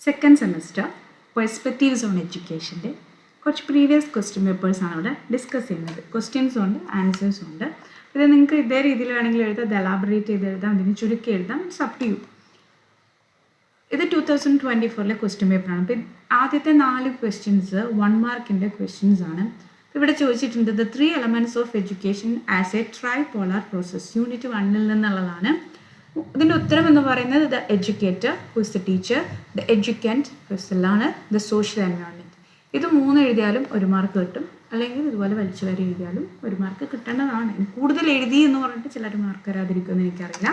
Second semester perspectives on എഡ്യൂക്കേഷൻ്റെ കുറച്ച് previous question പേപ്പേഴ്സാണ് ഇവിടെ discuss ചെയ്യുന്നത്. ക്വസ്റ്റ്യൻസും ഉണ്ട്, ആൻസേഴ്സും ഉണ്ട്. ഇത് നിങ്ങൾക്ക് ഇതേ രീതിയിൽ വേണമെങ്കിൽ എഴുതാം, ഇത് എലാബറേറ്റ് ചെയ്ത് എഴുതാം, ഇതിന് ചുരുക്കി എഴുതാം, ഇറ്റ്സ് അപ് ടു യു. ഇത് 2024 ക്വസ്റ്റ്യൻ പേപ്പറാണ്. അപ്പോൾ ആദ്യത്തെ 4 ക്വസ്റ്റ്യൻസ് 1 മാർക്കിൻ്റെ ക്വസ്റ്റ്യൻസ് ആണ്. ഇവിടെ ചോദിച്ചിട്ടുണ്ട് the 3 elements of education as a tripolar process, unit 1 നിന്നുള്ളതാണ്. ഇതിൻ്റെ ഉത്തരം എന്ന് പറയുന്നത് the educator who's the teacher, the educant ഹുസ്ലാണ്, ദ സോഷ്യൽ എൻവയോൺമെൻറ്റ്. ഇത് 3 എഴുതിയാലും 1 മാർക്ക് കിട്ടും, അല്ലെങ്കിൽ ഇതുപോലെ വലിച്ചു വരെ എഴുതിയാലും 1 മാർക്ക് കിട്ടേണ്ടതാണ്. കൂടുതൽ എഴുതി എന്ന് പറഞ്ഞിട്ട് ചിലർ മാർക്ക് വരാതിരിക്കുമെന്ന് എനിക്കറിയില്ല.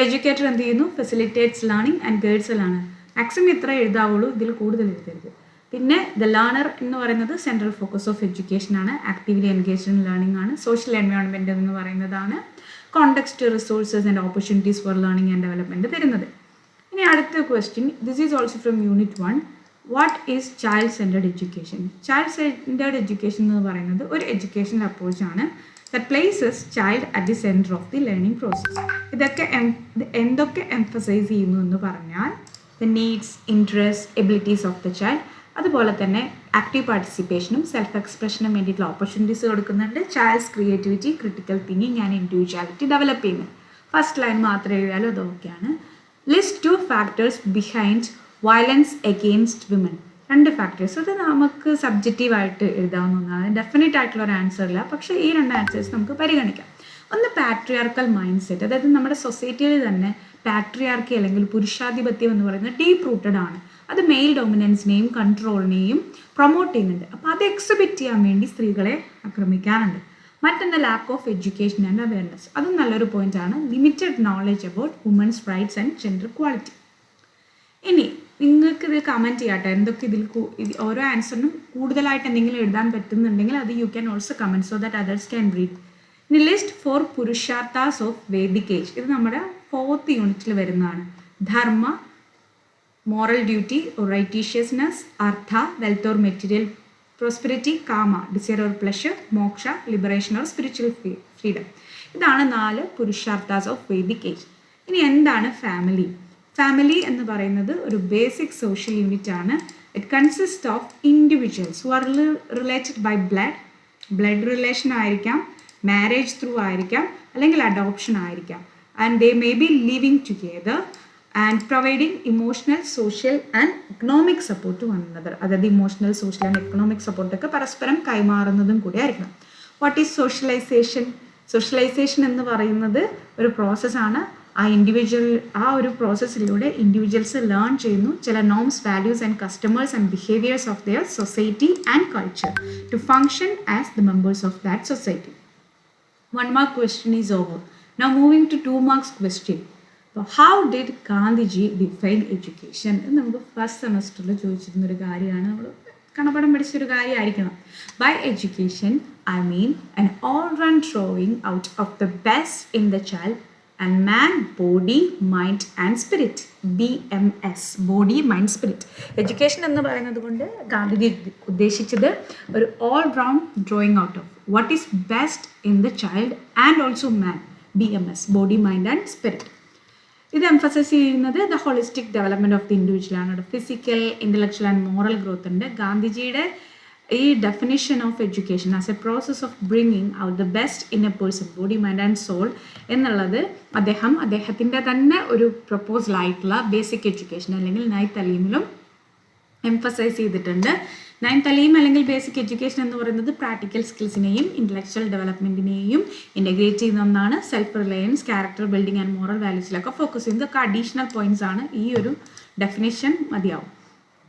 എഡ്യൂക്കേറ്റർ എന്ത് ചെയ്യുന്നു? Facilitates learning and guides. Maximum ഇത്ര എഴുതാവുള്ളൂ, ഇതിൽ കൂടുതൽ എഴുതരുത്. പിന്നെ ദ ലേണർ എന്ന് പറയുന്നത് സെൻട്രൽ ഫോക്കസ് ഓഫ് എഡ്യൂക്കേഷൻ ആണ്, ആക്റ്റീവ്ലി എൻഗേജ്ഡ് ഇൻ ലേണിംഗ് ആണ്. സോഷ്യൽ എൻവയോൺമെൻറ്റ് എന്ന് പറയുന്നതാണ് context, resources and opportunities for learning and development തരുന്നത്. ഇനി അടുത്ത question, this is also from unit 1. What is child centred education? Child centred education എന്ന് പറയുന്നത് ഒരു educational അപ്രോച്ചാണ് that places child at the center of the learning process. ഇതൊക്കെ എന്തൊക്കെ emphasise ചെയ്യുന്നു എന്ന് പറഞ്ഞാൽ the needs, interests, abilities of the child, അതുപോലെ തന്നെ ആക്റ്റീവ് പാർട്ടിസിപ്പേഷനും സെൽഫ് എക്സ്പ്രഷനും വേണ്ടിയിട്ടുള്ള ഓപ്പർച്യൂണിറ്റീസ് കൊടുക്കുന്നുണ്ട്. Child's creativity, critical thinking and individuality develop ചെയ്യുന്നത്. ഫസ്റ്റ് ലൈൻ മാത്രം എഴുതിയാലും അതൊക്കെയാണ്. List 2 factors behind violence against women. 2 factors. അത് നമുക്ക് സബ്ജക്റ്റീവായിട്ട് എഴുതാവുന്ന ഒന്നാണ്, ഡെഫിനറ്റ് ആയിട്ടുള്ള ഒരു ആൻസർ ഇല്ല. പക്ഷേ ഈ 2 ആൻസേഴ്സ് നമുക്ക് പരിഗണിക്കാം. ഒന്ന് പാട്രിയാർക്കൽ മൈൻഡ് സെറ്റ്, അതായത് നമ്മുടെ സൊസൈറ്റിയിൽ തന്നെ പാട്രിയാർക്കി അല്ലെങ്കിൽ പുരുഷാധിപത്യം എന്ന് പറയുന്നത് ഡീപ്പ് റൂട്ടഡ് ആണ്. അത് മെയിൽ ഡൊമിനൻസിനെയും കൺട്രോളിനെയും പ്രൊമോട്ട് ചെയ്യുന്നുണ്ട്. അപ്പോൾ അത് എക്സിബിറ്റ് ചെയ്യാൻ വേണ്ടി സ്ത്രീകളെ ആക്രമിക്കാറുണ്ട്. മറ്റൊന്ന് lack of education and awareness, അതും നല്ലൊരു പോയിന്റാണ്. Limited knowledge about women's rights and gender equality. ഇനി നിങ്ങൾക്ക് ഇത് കമൻറ്റ് ചെയ്യാട്ടെ, എന്തൊക്കെ ഇതിൽ ഓരോ ആൻസറിനും കൂടുതലായിട്ട് എന്തെങ്കിലും എഴുതാൻ പറ്റുന്നുണ്ടെങ്കിൽ അത് you can also comment so that others can read. ഇനി ലിസ്റ്റ് 4 പുരുഷാർത്ഥാസ് ഓഫ് വേദിക് ഏജ്, ഇത് നമ്മുടെ 4th യൂണിറ്റിൽ വരുന്നതാണ്. ധർമ്മ, moral duty, righteousness, artha, wealth or material prosperity, kama, desire or pleasure, moksha, liberation or spiritual freedom. ഇതാണ് 4 പുരുഷാർത്ഥാസ് ഓഫ് വേദിക് ഏജ്. ഇനി എന്താണ് family? Family എന്ന് പറയുന്നത് ഒരു ബേസിക് സോഷ്യൽ യൂണിറ്റ് ആണ്. It consist of individuals who are related by blood relation ആയിരിക്കാം, marriage through ആയിരിക്കാം, അല്ലെങ്കിൽ അഡോപ്ഷൻ ആയിരിക്കാം. And they may be living together and providing emotional, social and economic support to one another. അതായത് emotional, social and economic സപ്പോർട്ടൊക്കെ പരസ്പരം കൈമാറുന്നതും കൂടി ആയിരിക്കണം. What is socialisation? സോഷ്യലൈസേഷൻ എന്ന് പറയുന്നത് ഒരു പ്രോസസ്സാണ്. ആ ഒരു പ്രോസസ്സിലൂടെ ഇൻഡിവിജ്വൽസ് ലേൺ ചെയ്യുന്നു ചില norms, values and customers and behaviours of their society and culture to function as the members of that society. 1 mark question is over. Now moving to 2 marks question. So how did Gandhiji define education? ഇത് നമുക്ക് first സെമസ്റ്ററിൽ ചോദിച്ചിരുന്നൊരു കാര്യമാണ്, നമ്മൾ കണപ്പടം പഠിച്ചൊരു കാര്യമായിരിക്കണം. By education I mean an all-round drawing out of the best in the child and man, body, mind and spirit. BMS, body, mind, spirit. Education എന്ന് പറയുന്നത് കൊണ്ട് ഗാന്ധിജി ഉദ്ദേശിച്ചത് ഒരു all round drawing out of what is best in the child and also man. BMS, body, mind and spirit. ഇത് emphasise ചെയ്യുന്നത് the holistic development of the individual ആണ്. Physical, intellectual and moral growth ഉണ്ട്. ഗാന്ധിജിയുടെ ഈ definition of education as a process of bringing out the best in a person, body, mind and soul എന്നുള്ളത് അദ്ദേഹത്തിൻ്റെ തന്നെ ഒരു പ്രപ്പോസലായിട്ടുള്ള ബേസിക് എഡ്യൂക്കേഷൻ അല്ലെങ്കിൽ 9th തലീമിലും emphasise ചെയ്തിട്ടുണ്ട്. 9th തലീം അല്ലെങ്കിൽ ബേസിക് എഡ്യൂക്കേഷൻ എന്ന് പറയുന്നത് പ്രാക്ടിക്കൽ സ്കിൽസിനെയും ഇൻ്റലക്ച്വൽ ഡെവലപ്മെൻറ്റിനെയും ഇൻ്റഗ്രേറ്റ് ചെയ്യുന്ന ഒന്നാണ്. Self reliance, character building and moral വാല്യൂസിലൊക്കെ ഫോക്കസ് ചെയ്യുന്നത്. ഇതൊക്കെ അഡീഷണൽ പോയിന്റ്സ് ആണ്. ഈ ഒരു ഡെഫിനേഷൻ മതിയാവും.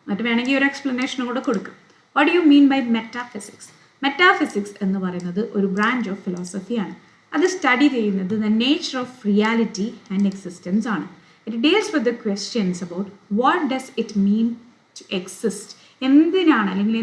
എന്നിട്ട് വേണമെങ്കിൽ ഒരു എക്സ്പ്ലനേഷനും കൂടെ കൊടുക്കും. What do you mean by metaphysics? Metaphysics എന്ന് പറയുന്നത് ഒരു ബ്രാഞ്ച് ഓഫ് ഫിലോസഫിയാണ്. അത് സ്റ്റഡി ചെയ്യുന്നത് the nature of reality and existence ആണ്. It deals with the questions about what does it mean to exist, എന്തിനാണ് അല്ലെങ്കിൽ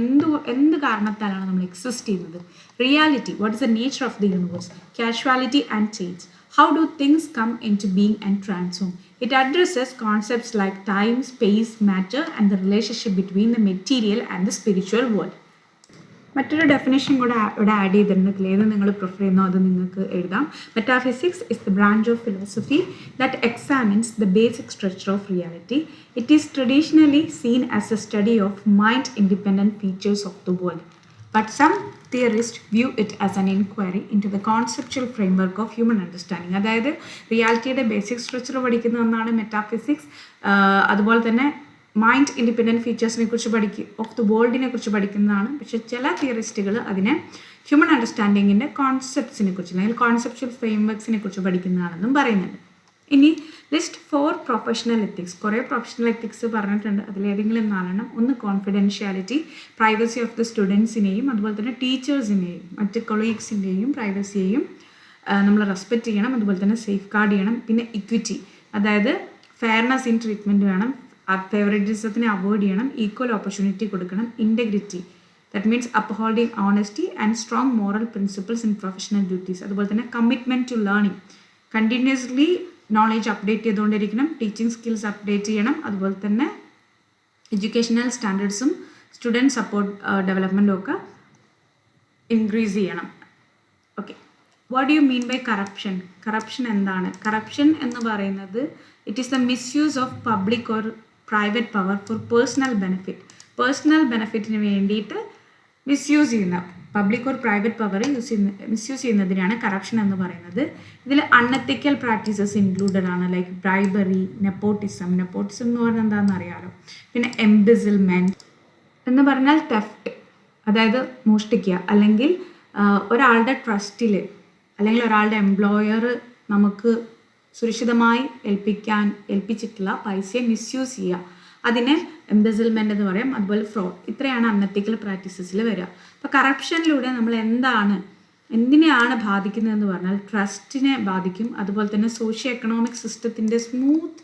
എന്ത് കാരണത്താലാണ് നമ്മൾ എക്സിസ്റ്റ് ചെയ്യുന്നത്. Reality, what is the nature of the universe. Causality and change, how do things come into being and transform. It addresses concepts like time, space, matter and the relationship between the material and the spiritual world. മറ്റൊരു definition കൂടെ ഇവിടെ add ചെയ്തിട്ടുണ്ട്. ഇതിൽ ഏത് നിങ്ങൾ prefer ചെയ്യുന്നോ അത് നിങ്ങൾക്ക് എഴുതാം. Metaphysics is the branch of philosophy that examines the basic structure of reality. It is traditionally scene as A study of mind independent features of the world. But some theorists view it as an inquiry into the conceptual framework of human understanding. അതായത് റിയാലിറ്റിയുടെ basic structure പഠിക്കുന്ന ഒന്നാണ് metaphysics. അതുപോലെ തന്നെ mind independent ഫീച്ചേഴ്സിനെ കുറിച്ച് of the വേൾഡിനെ കുറിച്ച് പഠിക്കുന്നതാണ്. പക്ഷെ ചില തിയറിസ്റ്റുകൾ അതിനെ ഹ്യൂമൻ അണ്ടർസ്റ്റാൻഡിങ്ങിൻ്റെ കോൺസെപ്റ്റ്സിനെ കുറിച്ച് അല്ലെങ്കിൽ കോൺസെപ്ച്വൽ ഫ്രെയിംവർക്സിനെ കുറിച്ച് പഠിക്കുന്നതാണെന്നും പറയുന്നുണ്ട്. ഇനി ലിസ്റ്റ് 4 പ്രൊഫഷണൽ എത്തിക്സ്. കുറേ പ്രൊഫഷണൽ എത്തിക്സ് പറഞ്ഞിട്ടുണ്ട്. അതിലേതെങ്കിലും 4 ഒന്ന് കോൺഫിഡൻഷ്യാലിറ്റി, പ്രൈവസി ഓഫ് ദി സ്റ്റുഡൻസിനെയും അതുപോലെ തന്നെ ടീച്ചേഴ്സിനെയും മറ്റ് കൊളീഗ്സിൻ്റെയും പ്രൈവസിയെയും നമ്മൾ റെസ്പെക്റ്റ് ചെയ്യണം. അതുപോലെ തന്നെ സേഫ് ഗാർഡ് ചെയ്യണം. പിന്നെ ഇക്വിറ്റി, അതായത് ഫെയർനെസ് ഇൻ ട്രീറ്റ്മെൻറ്റ് വേണം. ഫേവറിറ്റിസത്തിനെ അവോയ്ഡ് ചെയ്യണം. ഈക്വൽ ഓപ്പർച്യൂണിറ്റി കൊടുക്കണം. Integrity, that means upholding honesty and strong moral principles in professional duties. അതുപോലെ തന്നെ commitment to learning, continuously knowledge update ചെയ്തുകൊണ്ടിരിക്കണം. ടീച്ചിങ് സ്കിൽസ് അപ്ഡേറ്റ് ചെയ്യണം. അതുപോലെ തന്നെ എഡ്യൂക്കേഷണൽ സ്റ്റാൻഡേർഡ്സും സ്റ്റുഡൻറ്റ് സപ്പോർട്ട് ഡെവലപ്മെൻറ്റും ഒക്കെ ഇൻക്രീസ് ചെയ്യണം. Okay, what do you mean by corruption? Corruption എന്താണ്? കറപ്ഷൻ എന്ന് പറയുന്നത് it is the misuse of public or private power for personal benefit. Personal ബെനിഫിറ്റിന് വേണ്ടിയിട്ട് മിസ്യൂസ് ചെയ്യുന്ന public or private power misuse ചെയ്യുന്നതിനാണ് corruption എന്ന് പറയുന്നത്. ഇതിൽ അൺഎത്തിക്കൽ പ്രാക്ടീസസ് ഇൻക്ലൂഡഡ് ആണ്, ലൈക്ക് ബ്രൈബറി, നെപ്പോട്ടിസം എന്ന് പറഞ്ഞാൽ എന്താണെന്ന് അറിയാമല്ലോ. പിന്നെ എംബിസിൽമെൻറ്റ് എന്ന് പറഞ്ഞാൽ തെഫ്റ്റ്, അതായത് മോഷ്ടിക്കുക, അല്ലെങ്കിൽ ഒരാളുടെ ട്രസ്റ്റിൽ അല്ലെങ്കിൽ ഒരാളുടെ എംപ്ലോയർ നമുക്ക് സുരക്ഷിതമായി ഏൽപ്പിച്ചിട്ടുള്ള പൈസയെ മിസ്യൂസ് ചെയ്യുക, അതിനെ എംബിസിൽമെൻ്റ് എന്ന് പറയാം. അതുപോലെ ഫ്രോഡ്, ഇത്രയാണ് അൺഎത്തിക്കൽ പ്രാക്ടീസസിൽ വരിക. അപ്പോൾ കറപ്ഷനിലൂടെ നമ്മൾ എന്തിനെയാണ് ബാധിക്കുന്നതെന്ന് പറഞ്ഞാൽ ട്രസ്റ്റിനെ ബാധിക്കും. അതുപോലെ തന്നെ സോഷ്യോ എക്കണോമിക് സിസ്റ്റത്തിൻ്റെ സ്മൂത്ത്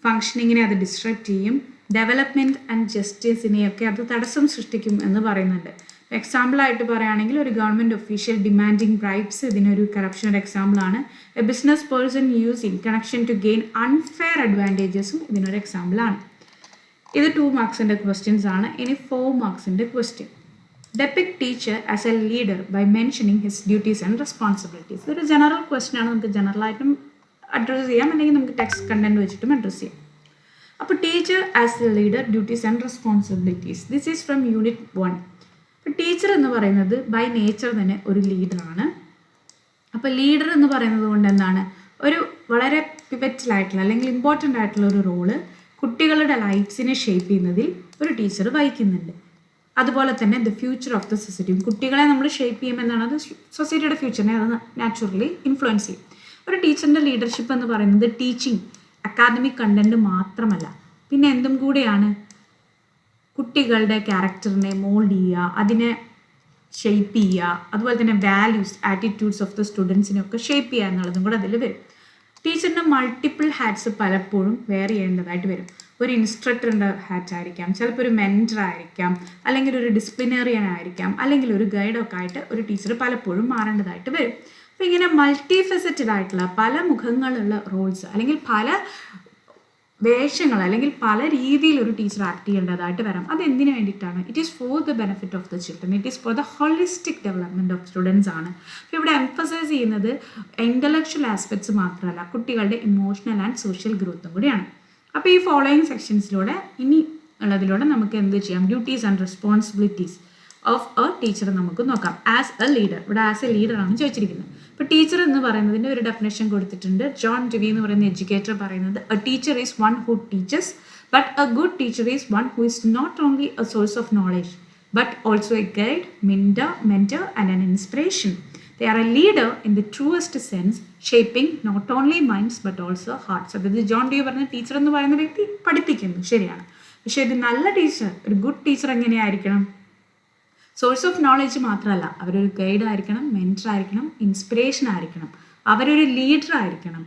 ഫങ്ഷനിങ്ങിനെ അത് ഡിസ്ട്രക്റ്റ് ചെയ്യും. ഡെവലപ്മെൻറ്റ് ആൻഡ് ജസ്റ്റിസിനെയൊക്കെ അത് തടസ്സം സൃഷ്ടിക്കും എന്ന് പറയുന്നുണ്ട്. എക്സാമ്പിളായിട്ട് പറയുകയാണെങ്കിൽ ഒരു ഗവൺമെൻറ് ഒഫീഷ്യൽ ഡിമാൻഡിങ് ബ്രൈബ്സ് ഇതിനൊരു കറപ്ഷൻ ഒരു എക്സാമ്പിളാണ്. A business person using connection to gain unfair അഡ്വാൻറ്റേജസും ഇതിനൊരു എക്സാമ്പിളാണ്. ഇത് 2 മാർക്സിൻ്റെ ക്വസ്റ്റ്യൻസ് ആണ്. ഇനി 4 മാർക്സിൻ്റെ question. Depict teacher as a leader by mentioning his duties and responsibilities. ഇതൊരു ജനറൽ ക്വസ്റ്റ്യൻ ആണ്. നമുക്ക് ജനറലായിട്ടും അഡ്രസ്സ് ചെയ്യാം, അല്ലെങ്കിൽ നമുക്ക് ടെക്സ്റ്റ് കണ്ടന്റ് വെച്ചിട്ടും അഡ്രസ്സ് ചെയ്യാം. അപ്പോൾ teacher as a leader, duties and responsibilities. This is from unit 1. അപ്പോൾ ടീച്ചർ എന്ന് പറയുന്നത് ബൈ നേച്ചർ തന്നെ ഒരു ലീഡറാണ്. അപ്പോൾ ലീഡർ എന്ന് പറയുന്നത് കൊണ്ട് എന്താണ്, ഒരു വളരെ പിവറ്റലായിട്ടുള്ള അല്ലെങ്കിൽ ഇമ്പോർട്ടൻ്റ് ആയിട്ടുള്ള ഒരു റോള് കുട്ടികളുടെ ലൈഫ്സിനെ ഷേപ്പ് ചെയ്യുന്നതിൽ ഒരു ടീച്ചർ വഹിക്കുന്നുണ്ട്. അതുപോലെ തന്നെ the future of the society, കുട്ടികളെ നമ്മൾ ഷേപ്പ് ചെയ്യുമെന്നാണ്, അത് സൊസൈറ്റിയുടെ ഫ്യൂച്ചറിനെ അത് നാച്ചുറലി ഇൻഫ്ലുവൻസ് ചെയ്യും. ഒരു ടീച്ചറിൻ്റെ ലീഡർഷിപ്പ് എന്ന് പറയുന്നത് ടീച്ചിങ്, അക്കാദമിക് കണ്ടന്റ് മാത്രമല്ല, പിന്നെ എന്തും കൂടെയാണ്, കുട്ടികളുടെ ക്യാരക്ടറിനെ മോൾഡ് ചെയ്യുക, അതിനെ ഷേപ്പ് ചെയ്യുക, അതുപോലെ തന്നെ വാല്യൂസ്, ആറ്റിറ്റ്യൂഡ്സ് ഓഫ് ദ സ്റ്റുഡൻസിനെയൊക്കെ ഷേപ്പ് ചെയ്യുക എന്നുള്ളതും കൂടെ അതിൽ വരും. ടീച്ചറിൻ്റെ മൾട്ടിപ്പിൾ ഹാറ്റ്സ് പലപ്പോഴും വെയർ ചെയ്യേണ്ടതായിട്ട് വരും. ഒരു ഇൻസ്ട്രക്ടറിൻ്റെ ഹാറ്റ് ആയിരിക്കാം, ചിലപ്പോൾ ഒരു മെൻറ്റർ ആയിരിക്കാം, അല്ലെങ്കിൽ ഒരു ഡിസിപ്ലിനറിയൻ ആയിരിക്കാം, അല്ലെങ്കിൽ ഒരു ഗൈഡൊക്കെ ആയിട്ട് ഒരു ടീച്ചർ പലപ്പോഴും മാറേണ്ടതായിട്ട് വരും. അപ്പോൾ ഇങ്ങനെ മൾട്ടി ഫെസറ്റഡ് ആയിട്ടുള്ള പല മുഖങ്ങളുള്ള റോൾസ് അല്ലെങ്കിൽ പല വേഷങ്ങൾ അല്ലെങ്കിൽ പല രീതിയിൽ ഒരു ടീച്ചർ ആക്ട് ചെയ്യേണ്ടതായിട്ട് വരാം. അത് എന്തിനു വേണ്ടിയിട്ടാണ്? It is for the benefit of the children, it is for the holistic development of students ആണ്. അപ്പോൾ ഇവിടെ എംഫസൈസ് ചെയ്യുന്നത് ഇൻ്റലക്ച്വൽ ആസ്പെക്ട്സ് മാത്രമല്ല, കുട്ടികളുടെ ഇമോഷണൽ ആൻഡ് സോഷ്യൽ ഗ്രോത്തും കൂടിയാണ്. അപ്പോൾ ഈ ഫോളോയിങ് സെക്ഷൻസിലൂടെ ഇനി ഉള്ളതിലൂടെ നമുക്ക് എന്ത് ചെയ്യാം, duties and responsibilities of A teacher നമുക്ക് നോക്കാം. ആസ് എ ലീഡർ, ഇവിടെ ആസ് എ ലീഡറാണ് ചോദിച്ചിരിക്കുന്നത്. ഇപ്പോൾ ടീച്ചർ എന്ന് പറയുന്നതിൻ്റെ ഒരു ഡെഫിനേഷൻ കൊടുത്തിട്ടുണ്ട്. ജോൺ ഡ്യൂവി എന്ന് പറയുന്ന എഡ്യൂക്കേറ്റർ പറയുന്നത്, a teacher is one who teaches, but a good teacher is one who is not only a source of knowledge but also a guide, mentor and an inspiration. They are a leader in the truest sense, shaping not only minds but also hearts. അതായത് John dewy പറഞ്ഞ teacher എന്ന് പറയുന്ന വ്യക്തി പഠിപ്പിക്കുന്നു, ശരിയാണ്. പക്ഷേ ഒരു നല്ല ടീച്ചർ, ഒരു ഗുഡ് ടീച്ചർ എങ്ങനെയായിരിക്കണം? സോഴ്സ് ഓഫ് നോളജ് മാത്രമല്ല, അവരൊരു ഗൈഡ് ആയിരിക്കണം, മെൻറ്റർ ആയിരിക്കണം, ഇൻസ്പിറേഷൻ ആയിരിക്കണം, അവരൊരു ലീഡർ ആയിരിക്കണം.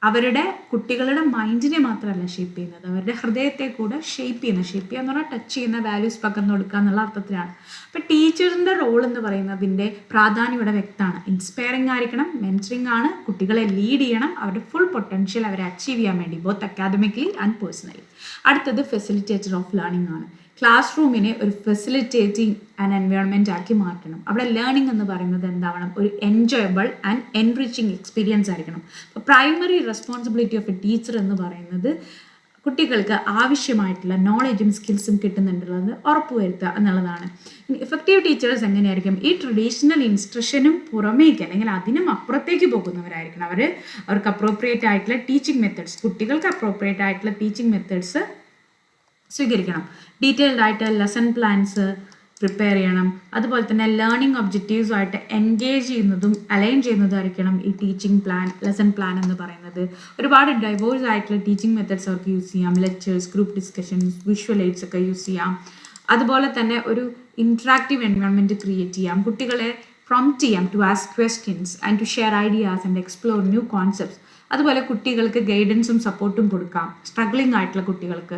അവരുടെ കുട്ടികളുടെ മൈൻഡിനെ മാത്രമല്ല ഷേപ്പ് ചെയ്യുന്നത്, അവരുടെ ഹൃദയത്തെ കൂടെ ഷേപ്പ് ചെയ്യുക എന്ന് പറഞ്ഞാൽ ടച്ച് ചെയ്യുന്ന, വാല്യൂസ് പകർന്നു കൊടുക്കുക എന്നുള്ള അർത്ഥത്തിലാണ്. അപ്പോൾ ടീച്ചറിൻ്റെ റോൾ എന്ന് പറയുന്നതിൻ്റെ പ്രാധാന്യം ഇവിടെ വ്യക്തമാണ്. ഇൻസ്പയറിംഗ് ആയിരിക്കണം, മെൻറ്ററിംഗ് ആണ്, കുട്ടികളെ ലീഡ് ചെയ്യണം, അവരുടെ ഫുൾ പൊട്ടൻഷ്യൽ അവരെ അച്ചീവ് ചെയ്യാൻ വേണ്ടി, ബോത്ത് അക്കാദമിക്കലി ആൻഡ് പേഴ്സണലി. അടുത്തത് ഫെസിലിറ്റേറ്റർ ഓഫ് ലേണിംഗ് ആണ്. ക്ലാസ് റൂമിനെ ഒരു ഫെസിലിറ്റേറ്റിംഗ് ആൻഡ് എൻവയോൺമെൻറ്റ് ആക്കി മാറ്റണം. അവിടെ ലേണിംഗ് എന്ന് പറയുന്നത് എന്താവണം, ഒരു എൻജോയബിൾ ആൻഡ് എൻറിച്ചിങ് എക്സ്പീരിയൻസ് ആയിരിക്കണം. അപ്പോൾ primary responsibility of A teacher എന്ന് പറയുന്നത് കുട്ടികൾക്ക് ആവശ്യമായിട്ടുള്ള നോളജും സ്കിൽസും കിട്ടുന്നുണ്ടുള്ളത് ഉറപ്പുവരുത്തുക എന്നുള്ളതാണ്. ഇനി ഇഫക്റ്റീവ് ടീച്ചേഴ്സ് എങ്ങനെയായിരിക്കും, ഈ ട്രഡീഷണൽ ഇൻസ്ട്രക്ഷനും പുറമേക്ക് അല്ലെങ്കിൽ അതിനും അപ്പുറത്തേക്ക് പോകുന്നവരായിരിക്കണം. അവർക്ക് അപ്രോപ്രിയേറ്റ് ആയിട്ടുള്ള ടീച്ചിങ് മെത്തേഡ്സ്, കുട്ടികൾക്ക് അപ്രോപ്രിയേറ്റ് ആയിട്ടുള്ള ടീച്ചിങ് മെത്തേഡ്സ് സ്വീകരിക്കണം. ഡീറ്റെയിൽഡ് ആയിട്ട് ലെസൺ പ്ലാൻസ് പ്രിപ്പയർ ചെയ്യണം. അതുപോലെ തന്നെ ലേണിംഗ് ഒബ്ജക്റ്റീവ്സുമായിട്ട് എൻഗേജ് ചെയ്യുന്നതും അലൈൻ ചെയ്യുന്നതായിരിക്കണം ഈ ടീച്ചിങ് പ്ലാൻ, ലെസൺ പ്ലാൻ എന്ന് പറയുന്നത്. ഒരുപാട് ഡൈവേഴ്സ് ആയിട്ടുള്ള ടീച്ചിങ് മെത്തേഡ്സ് അവർക്ക് യൂസ് ചെയ്യാം. Lectures, group discussions, visual AIDS ഒക്കെ യൂസ് ചെയ്യാം. അതുപോലെ തന്നെ ഒരു ഇൻട്രാക്റ്റീവ് എൻവയോൺമെൻറ്റ് ക്രിയേറ്റ് ചെയ്യാം. കുട്ടികളെ പ്രൊംപ്റ്റ് ചെയ്യാം to ask questions and to share ideas and explore new concepts. അതുപോലെ കുട്ടികൾക്ക് ഗൈഡൻസും സപ്പോർട്ടും കൊടുക്കാം. സ്ട്രഗ്ലിംഗ് ആയിട്ടുള്ള കുട്ടികൾക്ക്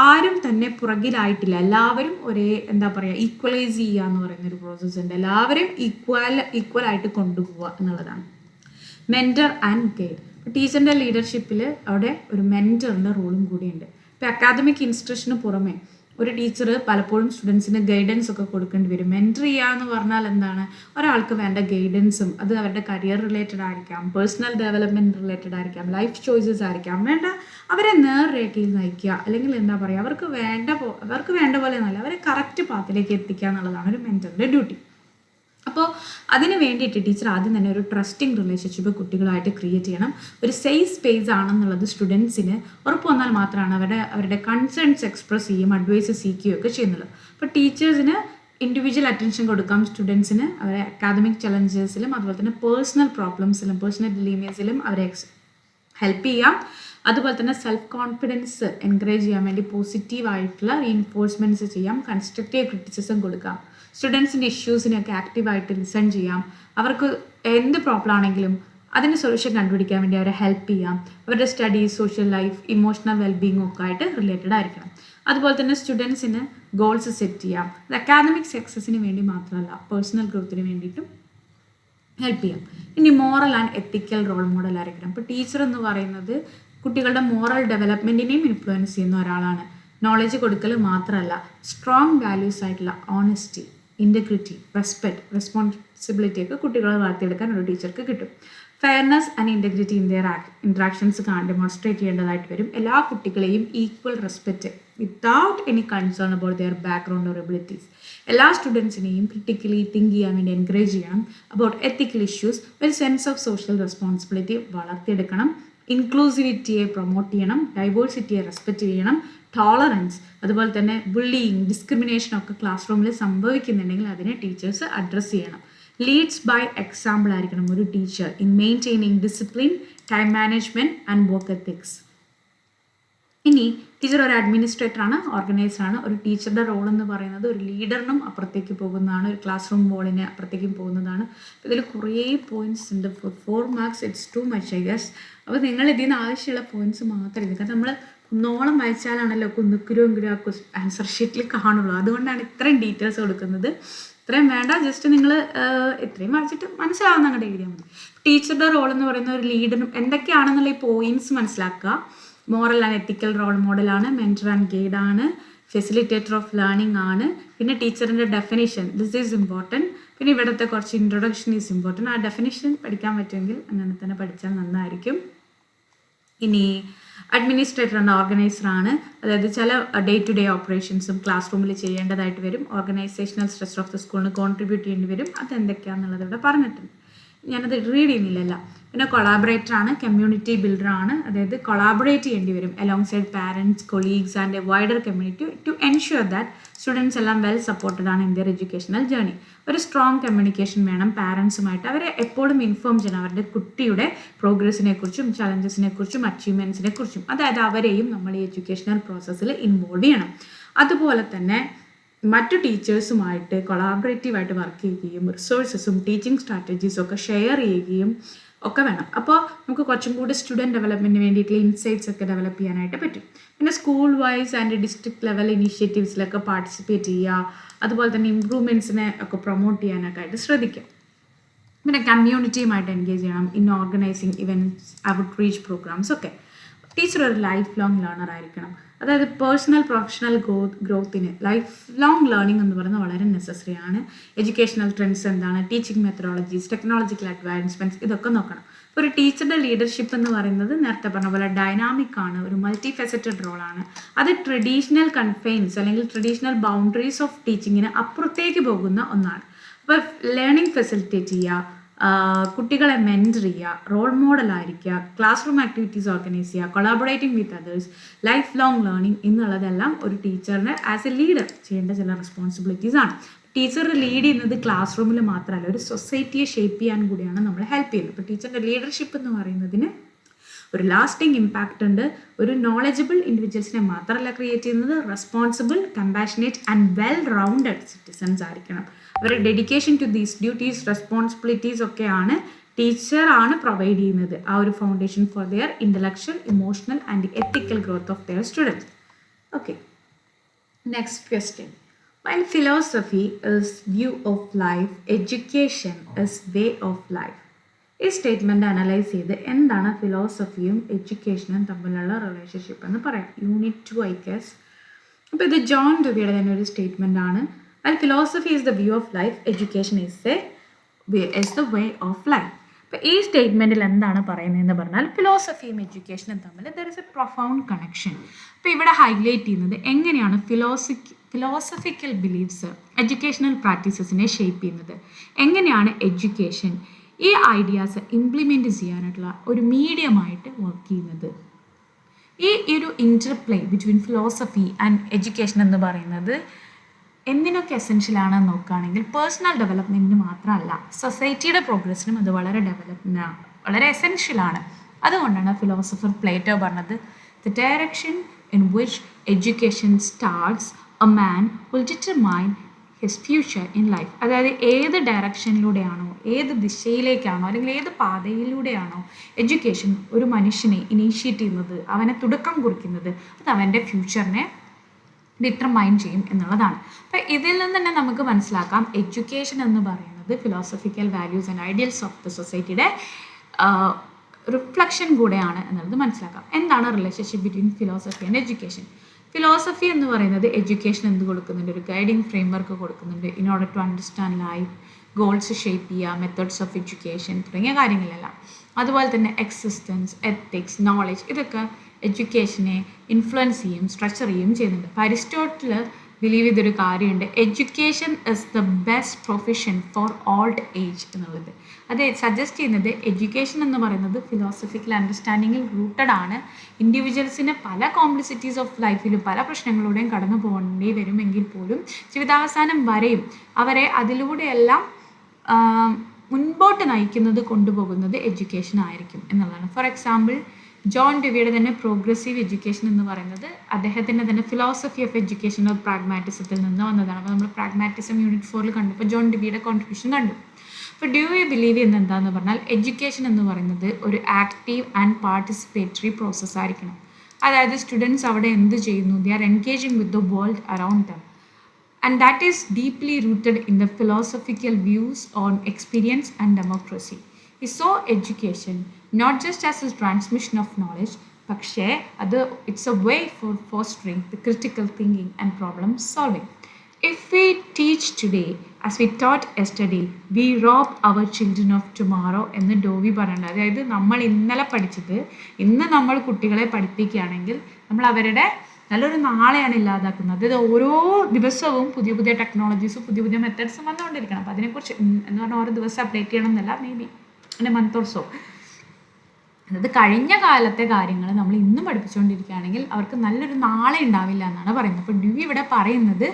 ആരും തന്നെ പുറകിലായിട്ടില്ല, എല്ലാവരും ഒരേ ഈക്വലൈസ് ചെയ്യുക എന്ന് പറയുന്നൊരു പ്രോസസ്സ് ഉണ്ട്. എല്ലാവരും ഈക്വൽ ആയിട്ട് കൊണ്ടുപോവുക എന്നുള്ളതാണ്. മെൻറ്റർ ആൻഡ് ഗൈഡ്, ടീച്ചറിൻ്റെ ലീഡർഷിപ്പിൽ അവിടെ ഒരു മെൻറ്ററിൻ്റെ റോളും കൂടിയുണ്ട്. ഇപ്പോൾ അക്കാദമിക് ഇൻസ്ട്രക്ഷന് പുറമെ ഒരു ടീച്ചർ പലപ്പോഴും സ്റ്റുഡൻസിന് ഗൈഡൻസ് ഒക്കെ കൊടുക്കേണ്ടി വരും. മെൻറ്റർ ചെയ്യുക എന്ന് പറഞ്ഞാൽ എന്താണ്, ഒരാൾക്ക് വേണ്ട ഗൈഡൻസും അത് അവരുടെ കരിയർ റിലേറ്റഡ് ആയിരിക്കാം, പേഴ്സണൽ ഡെവലപ്മെൻറ്റ് റിലേറ്റഡ് ആയിരിക്കാം, ലൈഫ് ചോയ്സസ് ആയിരിക്കാം, വേണ്ട അവരെ നേർരേഖയിൽ നയിക്കുക, അല്ലെങ്കിൽ അവർക്ക് വേണ്ട പോലെ എന്നല്ല, അവരെ കറക്റ്റ് പാത്തിലേക്ക് എത്തിക്കുക എന്നുള്ളതാണ് ഒരു മെൻറ്ററിൻ്റെ ഡ്യൂട്ടി. അപ്പോൾ അതിന് വേണ്ടിയിട്ട് ടീച്ചർ ആദ്യം തന്നെ ഒരു ട്രസ്റ്റിംഗ് റിലേഷൻഷിപ്പ് കുട്ടികളായിട്ട് ക്രിയേറ്റ് ചെയ്യണം. ഒരു സേഫ് സ്പേസ് ആണെന്നുള്ളത് സ്റ്റുഡൻസിന് ഉറപ്പ് വന്നാൽ മാത്രമാണ് അവരുടെ കൺസേൺസ് എക്സ്പ്രസ് ചെയ്യും, അഡ്വൈസ് സീക്കുകയും ഒക്കെ ചെയ്യുന്നുള്ളൂ. അപ്പോൾ ടീച്ചേഴ്സിന് ഇൻഡിവിജ്വൽ അറ്റൻഷൻ കൊടുക്കാം, സ്റ്റുഡൻസിന് അവരെ അക്കാദമിക് ചലഞ്ചസിലും അതുപോലെ തന്നെ പേഴ്സണൽ പ്രോബ്ലംസിലും പേഴ്സണൽ ഡിലീമിയസിലും അവരെ ഹെൽപ്പ് ചെയ്യാം. അതുപോലെ തന്നെ സെൽഫ് കോൺഫിഡൻസ് എൻകറേജ് ചെയ്യാൻ വേണ്ടി പോസിറ്റീവായിട്ടുള്ള റീഇൻഫോഴ്സ്മെൻറ്റ്സ് ചെയ്യാം, കൺസ്ട്രക്റ്റീവ് ക്രിറ്റിസിസം കൊടുക്കാം. സ്റ്റുഡൻസിൻ്റെ ഇഷ്യൂസിനൊക്കെ ആക്റ്റീവായിട്ട് ലിസൺ ചെയ്യാം. അവർക്ക് എന്ത് പ്രോബ്ലം ആണെങ്കിലും അതിന് സൊല്യൂഷൻ കണ്ടുപിടിക്കാൻ വേണ്ടി അവരെ ഹെൽപ്പ് ചെയ്യാം. അവരുടെ studies, social life, emotional wellbeing ഒക്കെ ആയിട്ട് റിലേറ്റഡ് ആയിരിക്കണം. അതുപോലെ തന്നെ സ്റ്റുഡൻസിന് ഗോൾസ് സെറ്റ് ചെയ്യാം. അത് അക്കാദമിക് സക്സസിന് വേണ്ടി മാത്രമല്ല, പേഴ്സണൽ ഗ്രോത്തിന് വേണ്ടിയിട്ടും ഹെൽപ്പ് ചെയ്യാം. ഇനി moral and ethical role model ആയിരിക്കണം. ഇപ്പോൾ ടീച്ചർ എന്ന് പറയുന്നത് കുട്ടികളുടെ മോറൽ ഡെവലപ്മെൻറ്റിനെയും ഇൻഫ്ലുവൻസ് ചെയ്യുന്ന ഒരാളാണ്. നോളജ് കൊടുക്കൽ മാത്രമല്ല, സ്ട്രോങ് വാല്യൂസ് ആയിട്ടുള്ള ഓണസ്റ്റി, ഇൻറ്റഗ്രിറ്റി, റെസ്പെക്റ്റ്, റെസ്പോൺസിബിലിറ്റി ഒക്കെ കുട്ടികളെ വളർത്തിയെടുക്കാൻ ഒരു ടീച്ചർക്ക് കിട്ടും. Fairness and integrity in their interactions demonstrate ചെയ്യേണ്ടതായിട്ട് വരും. എല്ലാ കുട്ടികളെയും equal respect without any concern about their background or abilities. എല്ലാ സ്റ്റുഡൻസിനെയും ക്രിട്ടിക്കലി തിങ്ക് ചെയ്യാൻ വേണ്ടി എൻകറേജ് ചെയ്യണം. അബൌട്ട് എത്തിക്കൽ ഇഷ്യൂസ്, ഒരു സെൻസ് ഓഫ് സോഷ്യൽ റെസ്പോൺസിബിലിറ്റി വളർത്തിയെടുക്കണം. ഇൻക്ലൂസിവിറ്റിയെ പ്രൊമോട്ട് ചെയ്യണം, ഡൈവേഴ്സിറ്റിയെ റെസ്പെക്റ്റ് ചെയ്യണം, ടോളറൻസ്, അതുപോലെ തന്നെ ബുള്ളിയിങ്, ഡിസ്ക്രിമിനേഷൻ ഒക്കെ ക്ലാസ് റൂമിൽ സംഭവിക്കുന്നുണ്ടെങ്കിൽ അതിനെ ടീച്ചേഴ്സ് അഡ്രസ്സ് ചെയ്യണം. ലീഡ്സ് ബൈ എക്സാമ്പിൾ ആയിരിക്കണം ഒരു teacher in maintaining discipline, time management and work ethics. ഇനി ടീച്ചർ ഒരു അഡ്മിനിസ്ട്രേറ്ററാണ്, ഓർഗനൈസറാണ്. ഒരു ടീച്ചറുടെ റോൾ എന്ന് പറയുന്നത് ഒരു ലീഡറിനും അപ്പുറത്തേക്ക് പോകുന്നതാണ്, ഒരു ക്ലാസ് റൂം വോളിന് അപ്പുറത്തേക്കും പോകുന്നതാണ്. ഇതിൽ കുറേ പോയിന്റ്സ് ഉണ്ട്. 4 marks it's too much I guess. അപ്പോൾ നിങ്ങൾ ഇതിൽ നിന്ന് ആവശ്യമുള്ള പോയിന്റ്സ് മാത്രം ഇത്, കാരണം നമ്മൾ കുന്നോളം വായിച്ചാലാണല്ലോ കുന്നുക്കുരുവെങ്കിലും ആ ആൻസർ ഷീറ്റിൽ കാണുള്ളൂ. അതുകൊണ്ടാണ് ഇത്രയും ഡീറ്റെയിൽസ് കൊടുക്കുന്നത്. ഇത്രയും വേണ്ട, ജസ്റ്റ് നിങ്ങൾ ഇത്രയും വായിച്ചിട്ട് മനസ്സിലാവുന്ന അങ്ങോട്ട് എഴുതിയാൽ മതി. ടീച്ചറുടെ റോൾ എന്ന് പറയുന്ന ഒരു ലീഡറും എന്തൊക്കെയാണെന്നുള്ള ഈ പോയിന്റ്സ് മനസ്സിലാക്കുക. മോറൽ ആൻഡ് എത്തിക്കൽ റോൾ മോഡലാണ്, മെൻറ്റർ ആൻഡ് ഗൈഡ് ആണ്, ഫെസിലിറ്റേറ്റർ ഓഫ് ലേണിംഗ് ആണ്. പിന്നെ ടീച്ചറിൻ്റെ ഡെഫിനിഷൻ, ദിസ് ഈസ് ഇമ്പോർട്ടൻറ്റ്. പിന്നെ ഇവിടുത്തെ കുറച്ച് ഇൻട്രൊഡക്ഷൻ ഈസ് ഇമ്പോർട്ടൻറ്റ്. ആ ഡെഫിനിഷൻ പഠിക്കാൻ പറ്റുമെങ്കിൽ അങ്ങനെ തന്നെ പഠിച്ചാൽ നന്നായിരിക്കും. ഇനി അഡ്മിനിസ്ട്രേറ്റർ ആണ്, ഓർഗനൈസറാണ്. അതായത് ചില ഡേ ടു ഡേ ഓപ്പറേഷൻസും ക്ലാസ് റൂമിൽ ചെയ്യേണ്ടതായിട്ട് വരും. ഓർഗനൈസേഷണൽ സ്ട്രക്ചർ ഓഫ് ദ സ്കൂളിന് കോൺട്രിബ്യൂട്ട് ചെയ്യേണ്ടി വരും. അതെന്തൊക്കെയാണെന്നുള്ളത് ഇവിടെ പറഞ്ഞിട്ടുണ്ട്, ഞാനത് റീഡ് ചെയ്യുന്നില്ലല്ലോ. പിന്നെ കൊളാബറേറ്റർ ആണ്, കമ്മ്യൂണിറ്റി ബിൽഡർ ആണ്. അതായത് കൊളാബറേറ്റ് ചെയ്യേണ്ടി വരും alongside parents, colleagues and a wider community to ensure that students എല്ലാം വെൽ സപ്പോർട്ടഡ് ആണ് ഇൻ ദിയർ എഡ്യൂക്കേഷണൽ ജേർണി. ഒരു സ്ട്രോങ് കമ്മ്യൂണിക്കേഷൻ വേണം പാരൻസുമായിട്ട്. അവരെ എപ്പോഴും ഇൻഫോം ചെയ്യണം അവരുടെ കുട്ടിയുടെ പ്രോഗ്രസ്സിനെ കുറിച്ചും ചലഞ്ചസിനെ കുറിച്ചും അച്ചീവ്മെൻറ്റ്സിനെ കുറിച്ചും. അതായത് അവരെയും നമ്മൾ ഈ എഡ്യൂക്കേഷണൽ പ്രോസസ്സിൽ ഇൻവോൾവ് ചെയ്യണം. അതുപോലെ തന്നെ മറ്റു ടീച്ചേഴ്സുമായിട്ട് കൊളാബറേറ്റീവായിട്ട് വർക്ക് ചെയ്യുകയും റിസോഴ്സസും ടീച്ചിങ് സ്ട്രാറ്റജീസും ഒക്കെ ഷെയർ ചെയ്യുകയും ഒക്കെ വേണം. അപ്പോൾ നമുക്ക് കുറച്ചും കൂടി സ്റ്റുഡൻറ്റ് ഡെവലപ്മെൻറ്റിന് വേണ്ടിയിട്ടുള്ള ഇൻസൈറ്റ്സ് ഒക്കെ ഡെവലപ്പ് ചെയ്യാനായിട്ട് പറ്റും. പിന്നെ school wise and district level ഇനീഷ്യേറ്റീവ്സിലൊക്കെ പാർട്ടിസിപ്പേറ്റ് ചെയ്യുക. അതുപോലെ തന്നെ ഇമ്പ്രൂവ്മെൻറ്റ്സിനെ ഒക്കെ പ്രൊമോട്ട് ചെയ്യാനൊക്കെ ആയിട്ട് ശ്രദ്ധിക്കും. പിന്നെ കമ്മ്യൂണിറ്റിയുമായിട്ട് എൻഗേജ് ചെയ്യണം in organising events, outreach programmes ഒക്കെ. ടീച്ചർ ഒരു ലൈഫ് ലോങ് ലേണർ ആയിരിക്കണം. അതായത് പേഴ്സണൽ പ്രൊഫഷണൽ ഗ്രോത്തിന് ലൈഫ് ലോങ് ലേണിംഗ് എന്ന് പറയുന്നത് വളരെ നെസസറി ആണ്. എഡ്യൂക്കേഷണൽ ട്രെൻഡ്സ് എന്താണ്, ടീച്ചിങ് മെത്തഡോളജീസ്, ടെക്നോളജിക്കൽ അഡ്വാൻസ്മെൻറ്റ്സ്, ഇതൊക്കെ നോക്കണം. ഇപ്പോൾ ഒരു ടീച്ചറുടെ ലീഡർഷിപ്പ് എന്ന് പറയുന്നത് നേരത്തെ പറഞ്ഞ പോലെ ഡൈനാമിക് ആണ്, ഒരു മൾട്ടി ഫെസറ്റഡ് റോളാണ്. അത് ട്രഡീഷണൽ കൺഫൈൻസ് അല്ലെങ്കിൽ ട്രഡീഷണൽ ബൗണ്ടറീസ് ഓഫ് ടീച്ചിങ്ങിന് അപ്പുറത്തേക്ക് പോകുന്ന ഒന്നാണ്. അപ്പോൾ ലേണിംഗ് ഫെസിലിറ്റേറ്റ് ചെയ്യുക, കുട്ടികളെ മെൻറ്റർ ചെയ്യുക, റോൾ മോഡലായിരിക്കുക, ക്ലാസ് റൂം ആക്ടിവിറ്റീസ് ഓർഗനൈസ് ചെയ്യുക, collaborating with others, life long learning എന്നുള്ളതെല്ലാം ഒരു ടീച്ചറിന് ആസ് എ ലീഡർ ചെയ്യേണ്ട ചില റെസ്പോൺസിബിലിറ്റീസ് ആണ്. ടീച്ചർ ലീഡ് ചെയ്യുന്നത് ക്ലാസ് റൂമിൽ മാത്രമല്ല, ഒരു സൊസൈറ്റിയെ ഷേപ്പ് ചെയ്യാൻ കൂടിയാണ് നമ്മളെ ഹെൽപ്പ് ചെയ്യുന്നത്. ഇപ്പോൾ ടീച്ചറിൻ്റെ ലീഡർഷിപ്പ് എന്ന് പറയുന്നതിന് ഒരു ലാസ്റ്റിംഗ് ഇമ്പാക്റ്റ് ഉണ്ട്. ഒരു നോളജബിൾ ഇൻഡിവിജ്വൽസിനെ മാത്രമല്ല ക്രിയേറ്റ് ചെയ്യുന്നത്, responsible, compassionate and well rounded citizens ആയിരിക്കണം. അവരുടെ dedication to these duties, responsibilities ഒക്കെയാണ് ടീച്ചറാണ് പ്രൊവൈഡ് ചെയ്യുന്നത് ആ ഒരു foundation for their intellectual, emotional and ethical growth of their students. Okay, next question. While philosophy is view of life, education is way of life. ഈ statement analyse ചെയ്ത് എന്താണ് ഫിലോസഫിയും എഡ്യൂക്കേഷനും തമ്മിലുള്ള റിലേഷൻഷിപ്പ് എന്ന് പറയാം. Unit 2 I guess. അപ്പോൾ ഇത് ജോൺ ഡുവിയുടെ തന്നെ ഒരു സ്റ്റേറ്റ്മെൻ്റ് ആണ്. While philosophy is the view of life, education is the way of life. അപ്പോൾ ഈ സ്റ്റേറ്റ്മെൻറ്റിൽ എന്താണ് പറയുന്നതെന്ന് പറഞ്ഞാൽ ഫിലോസഫിയും എഡ്യൂക്കേഷനും തമ്മിൽ there is A profound connection. അപ്പോൾ ഇവിടെ ഹൈലൈറ്റ് ചെയ്യുന്നത് എങ്ങനെയാണ് ഫിലോസഫിക്കൽ ബിലീഫ്സ് എഡ്യൂക്കേഷണൽ പ്രാക്ടീസസിനെ ഷേപ്പ് ചെയ്യുന്നത്, എങ്ങനെയാണ് എഡ്യൂക്കേഷൻ ഈ ഐഡിയാസ് ഇംപ്ലിമെൻറ്റ് ചെയ്യാനായിട്ടുള്ള ഒരു മീഡിയമായിട്ട് വർക്ക് ചെയ്യുന്നത്. ഈ ഒരു interplay between philosophy and education എന്ന് പറയുന്നത് എന്തിനൊക്കെ എസെൻഷ്യലാണെന്ന് നോക്കുകയാണെങ്കിൽ പേഴ്സണൽ ഡെവലപ്മെൻറ്റിന് മാത്രമല്ല, സൊസൈറ്റിയുടെ പ്രോഗ്രസ്സിനും അത് വളരെ എസെൻഷ്യലാണ്. അതുകൊണ്ടാണ് ഫിലോസഫർ പ്ലേറ്റോ പറഞ്ഞത്, the direction in which education starts a man will determine his future in life. അതായത് ഏത് ഡയറക്ഷനിലൂടെയാണോ, ഏത് ദിശയിലേക്കാണോ അല്ലെങ്കിൽ ഏത് പാതയിലൂടെയാണോ എഡ്യൂക്കേഷൻ ഒരു മനുഷ്യനെ ഇനീഷ്യേറ്റ് ചെയ്യുന്നത്, അവനെ തുടക്കം കുറിക്കുന്നത്, അത് അവൻ്റെ ഫ്യൂച്ചറിനെ ഡിറ്റർമൈൻ ചെയ്യും എന്നുള്ളതാണ്. അപ്പോൾ ഇതിൽ നിന്ന് തന്നെ നമുക്ക് മനസ്സിലാക്കാം എഡ്യൂക്കേഷൻ എന്ന് പറയുന്നത് philosophical values and ideals of the സൊസൈറ്റിയുടെ റിഫ്ലക്ഷൻ കൂടെയാണ് എന്നുള്ളത് മനസ്സിലാക്കാം. എന്താണ് relationship between philosophy and education? Philosophy എന്ന് പറയുന്നത് എഡ്യൂക്കേഷൻ എന്ത് കൊടുക്കുന്നുണ്ട്, ഒരു ഗൈഡിങ് ഫ്രെയിംവർക്ക് കൊടുക്കുന്നുണ്ട് in order to understand life, goals shape ചെയ്യുക, മെത്തേഡ്സ് ഓഫ് എഡ്യൂക്കേഷൻ തുടങ്ങിയ കാര്യങ്ങളെല്ലാം. അതുപോലെ തന്നെ എക്സിസ്റ്റൻസ്, എത്തിക്സ്, നോളജ്, ഇതൊക്കെ എഡ്യൂക്കേഷനെ ഇൻഫ്ലുവൻസ് ചെയ്യും, സ്ട്രക്ചർ ചെയ്യുകയും ചെയ്യുന്നുണ്ട്. അപ്പോൾ അരിസ്റ്റോട്ടിൽ ബിലീവ് ചെയ്തൊരു കാര്യമുണ്ട്, education is the best profession for old age എന്നുള്ളത്. അത് സജസ്റ്റ് ചെയ്യുന്നത് എഡ്യൂക്കേഷൻ എന്ന് പറയുന്നത് ഫിലോസഫിക്കൽ അണ്ടർസ്റ്റാൻഡിങ്ങിൽ റൂട്ടഡ് ആണ്. ഇൻഡിവിജ്വൽസിന് പല കോംപ്ലിസിറ്റീസ് ഓഫ് ലൈഫിലും പല പ്രശ്നങ്ങളുടെയും കടന്നു പോകേണ്ടി വരുമെങ്കിൽ പോലും ജീവിതാവസാനം വരെയും അവരെ അതിലൂടെയെല്ലാം മുൻപോട്ട് നയിക്കുന്നത് കൊണ്ടുപോകുന്നത് എഡ്യൂക്കേഷൻ ആയിരിക്കും എന്നുള്ളതാണ്. ഫോർ എക്സാമ്പിൾ ജോൺ ഡെവിയുടെ തന്നെ പ്രോഗ്രസീവ് എഡ്യൂക്കേഷൻ എന്ന് പറയുന്നത് അദ്ദേഹത്തിൻ്റെ തന്നെ ഫിലോസഫി ഓഫ് എഡ്യൂക്കേഷൻ ഓഫ് പ്രാഗ്മാറ്റിസത്തിൽ നിന്ന് വന്നതാണ്. അപ്പോൾ നമ്മൾ പ്രാഗ്മാറ്റിസം യൂണിറ്റ് 4 കണ്ടു, അപ്പോൾ ജോൺ ഡെവിയുടെ കോൺട്രിബ്യൂഷൻ കണ്ടു. അപ്പോൾ ഡ്യൂയി ബിലീവ് ചെയ്യുന്നത് എന്താണെന്ന് പറഞ്ഞാൽ എഡ്യൂക്കേഷൻ എന്ന് പറയുന്നത് ഒരു ആക്റ്റീവ് ആൻഡ് പാർട്ടിസിപ്പേറ്ററി പ്രോസസ്സ് ആയിരിക്കണം. അതായത് സ്റ്റുഡൻസ് അവിടെ എന്ത് ചെയ്യുന്നു, they are engaging with the world around them, and that is deeply rooted in the philosophical views on experience and democracy. ഈ so education not just as a transmission of knowledge, പക്ഷേ അത് it's a way for fostering the critical thinking and problem solving. If we teach today as we taught yesterday, we rob our children of tomorrow എന്ന് ഡോവി പറയുന്നത്. അതായത് നമ്മൾ ഇന്നലെ പഠിച്ചത് ഇന്ന് നമ്മൾ കുട്ടികളെ പഠിപ്പിക്കുകയാണെങ്കിൽ നമ്മൾ അവരുടെ നല്ലൊരു നാളെയാണ് ഇല്ലാതാക്കുന്നത്. അതായത് ഓരോ ദിവസവും പുതിയ പുതിയ ടെക്നോളജീസും പുതിയ പുതിയ മെത്തേഡ്സും വന്നുകൊണ്ടിരിക്കണം. അപ്പോൾ അതിനെക്കുറിച്ച് എന്ന് പറഞ്ഞാൽ ഓരോ ദിവസം അപ്ഡേറ്റ് ചെയ്യണം എന്നല്ല, may be in A month or so. അതായത് കഴിഞ്ഞ കാലത്തെ കാര്യങ്ങൾ നമ്മൾ ഇന്നും പഠിപ്പിച്ചുകൊണ്ടിരിക്കുകയാണെങ്കിൽ അവർക്ക് നല്ലൊരു നാളെ ഉണ്ടാവില്ല എന്നാണ് പറയുന്നത്. അപ്പോൾ ഡ്യൂയി ഇവിടെ പറയുന്നത്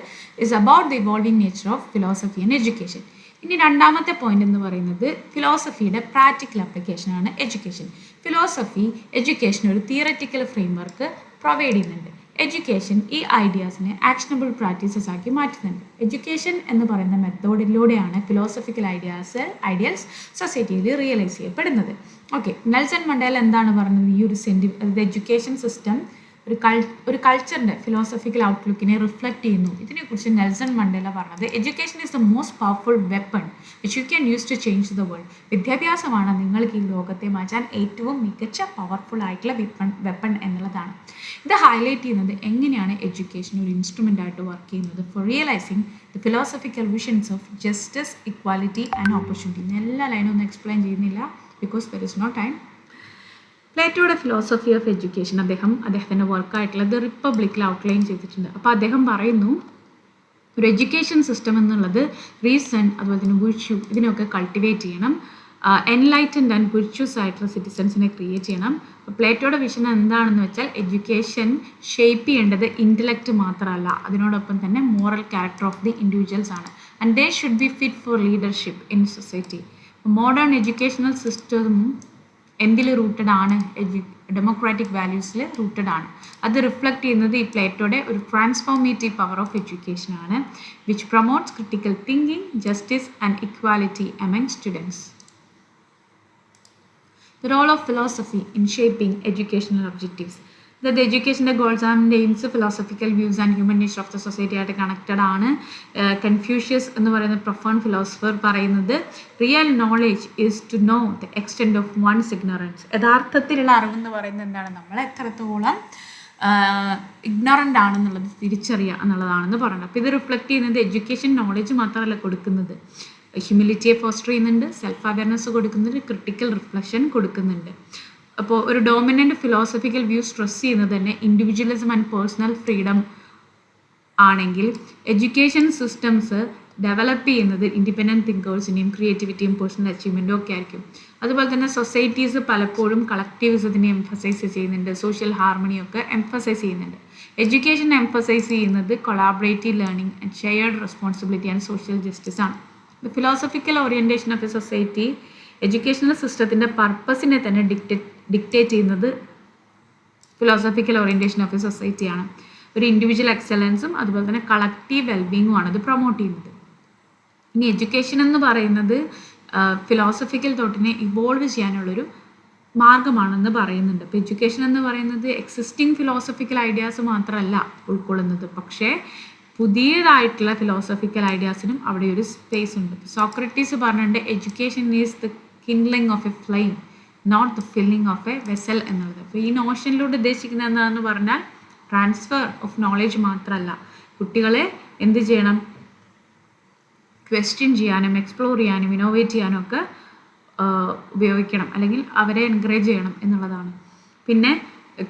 is about the evolving nature of philosophy and education. ഇനി രണ്ടാമത്തെ പോയിന്റ് എന്ന് പറയുന്നത് ഫിലോസഫിയുടെ പ്രാക്ടിക്കൽ ആപ്ലിക്കേഷനാണ് എഡ്യൂക്കേഷൻ. ഫിലോസഫി എഡ്യൂക്കേഷൻ ഒരു തിയററ്റിക്കൽ ഫ്രെയിംവർക്ക് പ്രൊവൈഡ് ചെയ്യുന്നുണ്ട്. എഡ്യൂക്കേഷൻ ഈ ഐഡിയാസിനെ ആക്ഷനബിൾ പ്രാക്ടീസസ് ആക്കി മാറ്റുന്നുണ്ട്. എഡ്യൂക്കേഷൻ എന്ന് പറയുന്ന മെത്തേഡിലൂടെയാണ് ഫിലോസഫിക്കൽ ഐഡിയൽസ് സൊസൈറ്റിയിൽ റിയലൈസ് ചെയ്യപ്പെടുന്നത്. ഓക്കെ, നെൽസൺ മണ്ടേല എന്താണ് പറഞ്ഞത്? ഈ ഒരു അതായത് എഡ്യൂക്കേഷൻ സിസ്റ്റം ഒരു കൾച്ചറിൻ്റെ ഫിലോസഫിക്കൽ ഔട്ട്ലുക്കിനെ റിഫ്ലക്റ്റ് ചെയ്യുന്നു. ഇതിനെക്കുറിച്ച് നെൽസൺ മണ്ടേല പറഞ്ഞത്, education is the most powerful weapon which you can use to change the world. വിദ്യാഭ്യാസമാണ് നിങ്ങൾക്ക് ഈ ലോകത്തെ മാറ്റാൻ ഏറ്റവും മികച്ച പവർഫുൾ ആയിട്ടുള്ള വെപ്പൺ എന്നുള്ളതാണ്. ഇത് ഹൈലൈറ്റ് ചെയ്യുന്നത് എങ്ങനെയാണ് എഡ്യൂക്കേഷൻ ഒരു ഇൻസ്ട്രുമെൻ്റ് ആയിട്ട് വർക്ക് ചെയ്യുന്നത് for realising the philosophical visions of justice, equality and opportunity. എല്ലാ ലൈനും ഒന്നും എക്സ്പ്ലെയിൻ ചെയ്യുന്നില്ല because there is no time. പ്ലേറ്റോയുടെ ഫിലോസഫി ഓഫ് എഡ്യൂക്കേഷൻ അദ്ദേഹത്തിൻ്റെ വർക്കായിട്ടുള്ള ദ റിപ്പബ്ലിക്കിൽ ഔട്ട്ലൈൻ ചെയ്തിട്ടുണ്ട്. അപ്പോൾ അദ്ദേഹം പറയുന്നു, ഒരു എഡ്യൂക്കേഷൻ സിസ്റ്റം എന്നുള്ളത് റീസൺ, അതുപോലെ തന്നെ വിർച്യൂ, ഇതിനൊക്കെ കൾട്ടിവേറ്റ് ചെയ്യണം. എൻലൈറ്റൻഡ് ആൻഡ് വിർച്യൂസ് ആയിട്ടുള്ള സിറ്റിസൺസിനെ ക്രിയേറ്റ് ചെയ്യണം. പ്ലേറ്റോയുടെ വിഷൻ എന്താണെന്ന് വെച്ചാൽ എഡ്യൂക്കേഷൻ ഷേപ്പ് ചെയ്യേണ്ടത് ഇൻ്റലക്റ്റ് മാത്രമല്ല, അതിനോടൊപ്പം തന്നെ moral character of the individuals ആണ്. And they should be fit for leadership in society. Modern educational system എന്തിൽ റൂട്ടഡ് ആണ്? ഡെമോക്രാറ്റിക് വാല്യൂസിൽ റൂട്ടഡ് ആണ്. അത് റിഫ്ലക്റ്റ് ചെയ്യുന്നത് ഈ പ്ലേറ്റോയുടെ ഒരു ട്രാൻസ്ഫോർമേറ്റീവ് പവർ ഓഫ് എഡ്യൂക്കേഷൻ ആണ്, which promotes critical thinking, justice and equality among students. The role of philosophy in shaping educational objectives. അതായത് എഡ്യൂക്കേഷൻ്റെ goals and aims, philosophical views and human nature of the society ആയിട്ട് connected ആണ്. Confucius എന്ന് പറയുന്ന profound philosopher പറയുന്നത്, real knowledge is to know the extent of one's ignorance. യഥാർത്ഥത്തിലുള്ള അറിവെന്ന് പറയുന്നത് എന്താണ്? നമ്മൾ എത്രത്തോളം ഇഗ്നോറൻ്റ് ആണെന്നുള്ളത് തിരിച്ചറിയുക എന്നുള്ളതാണെന്ന് പറയുന്നത്. അപ്പോൾ ഇത് റിഫ്ലക്റ്റ് ചെയ്യുന്നത് എഡ്യൂക്കേഷൻ നോളേജ് മാത്രമല്ല കൊടുക്കുന്നത്, ഹ്യൂമിലിറ്റിയെ ഫോസ്റ്റർ ചെയ്യുന്നുണ്ട്, സെൽഫ് അവയർനെസ് കൊടുക്കുന്നുണ്ട്, ക്രിട്ടിക്കൽ റിഫ്ലക്ഷൻ കൊടുക്കുന്നുണ്ട്. അപ്പോൾ ഒരു ഡോമിനൻ്റ് ഫിലോസഫിക്കൽ വ്യൂ സ്ട്രെസ് ചെയ്യുന്നത് തന്നെ ഇൻഡിവിജ്വലിസം ആൻഡ് പേഴ്സണൽ ഫ്രീഡം ആണെങ്കിൽ, എഡ്യൂക്കേഷൻ സിസ്റ്റംസ് ഡെവലപ്പ് ചെയ്യുന്നത് ഇൻഡിപെൻഡൻറ്റ് തിങ്കേഴ്സിനെയും ക്രിയേറ്റിവിറ്റിയും പേഴ്സണൽ അച്ചീവ്മെൻറ്റും ഒക്കെ ആയിരിക്കും. അതുപോലെ തന്നെ സൊസൈറ്റീസ് പലപ്പോഴും കളക്റ്റീവിസത്തിനെ എംഫസൈസ് ചെയ്യുന്നുണ്ട്, സോഷ്യൽ ഹാർമണിയൊക്കെ എംഫസൈസ് ചെയ്യുന്നുണ്ട്. എഡ്യൂക്കേഷൻ എംഫസൈസ് ചെയ്യുന്നത് collaborative learning and shared responsibility and social justice ആണ്. The philosophical orientation of a society educational സിസ്റ്റത്തിൻ്റെ പർപ്പസിനെ തന്നെ ഡിക്റ്റേറ്റ് ചെയ്യുന്നത് ഫിലോസഫിക്കൽ ഓറിയൻറ്റേഷൻ ഓഫ് എ സൊസൈറ്റിയാണ്. ഒരു ഇൻഡിവിജ്വൽ എക്സലൻസും അതുപോലെ തന്നെ കളക്റ്റീവ് വെൽബീങ്ങുമാണ് ഇത് പ്രൊമോട്ട് ചെയ്യുന്നത്. ഇനി എഡ്യൂക്കേഷൻ എന്ന് പറയുന്നത് ഫിലോസഫിക്കൽ തോട്ടിനെ ഇവോൾവ് ചെയ്യാനുള്ളൊരു മാർഗമാണെന്ന് പറയുന്നുണ്ട്. അപ്പോൾ എഡ്യൂക്കേഷൻ എന്ന് പറയുന്നത് എക്സിസ്റ്റിംഗ് ഫിലോസഫിക്കൽ ഐഡിയാസ് മാത്രമല്ല ഉൾക്കൊള്ളുന്നത്, പക്ഷേ പുതിയതായിട്ടുള്ള ഫിലോസഫിക്കൽ ഐഡിയാസിനും അവിടെ ഒരു സ്പേസ് ഉണ്ട്. സോക്രട്ടീസ് പറഞ്ഞിട്ടുണ്ട്, education is the kindling of a flame, not the filling of a vessel എന്നുള്ളത്. അപ്പോൾ ഈ നോഷനിലൂടെ ഉദ്ദേശിക്കുന്നത് എന്താണെന്ന് പറഞ്ഞാൽ ട്രാൻസ്ഫർ ഓഫ് നോളേജ് മാത്രമല്ല, കുട്ടികളെ എന്ത് ചെയ്യണം? ക്വസ്റ്റ്യൻ ചെയ്യാനും എക്സ്പ്ലോർ ചെയ്യാനും ഇന്നോവേറ്റ് ചെയ്യാനും ഒക്കെ ഉപയോഗിക്കണം, അല്ലെങ്കിൽ അവരെ എൻകറേജ് ചെയ്യണം എന്നുള്ളതാണ്. പിന്നെ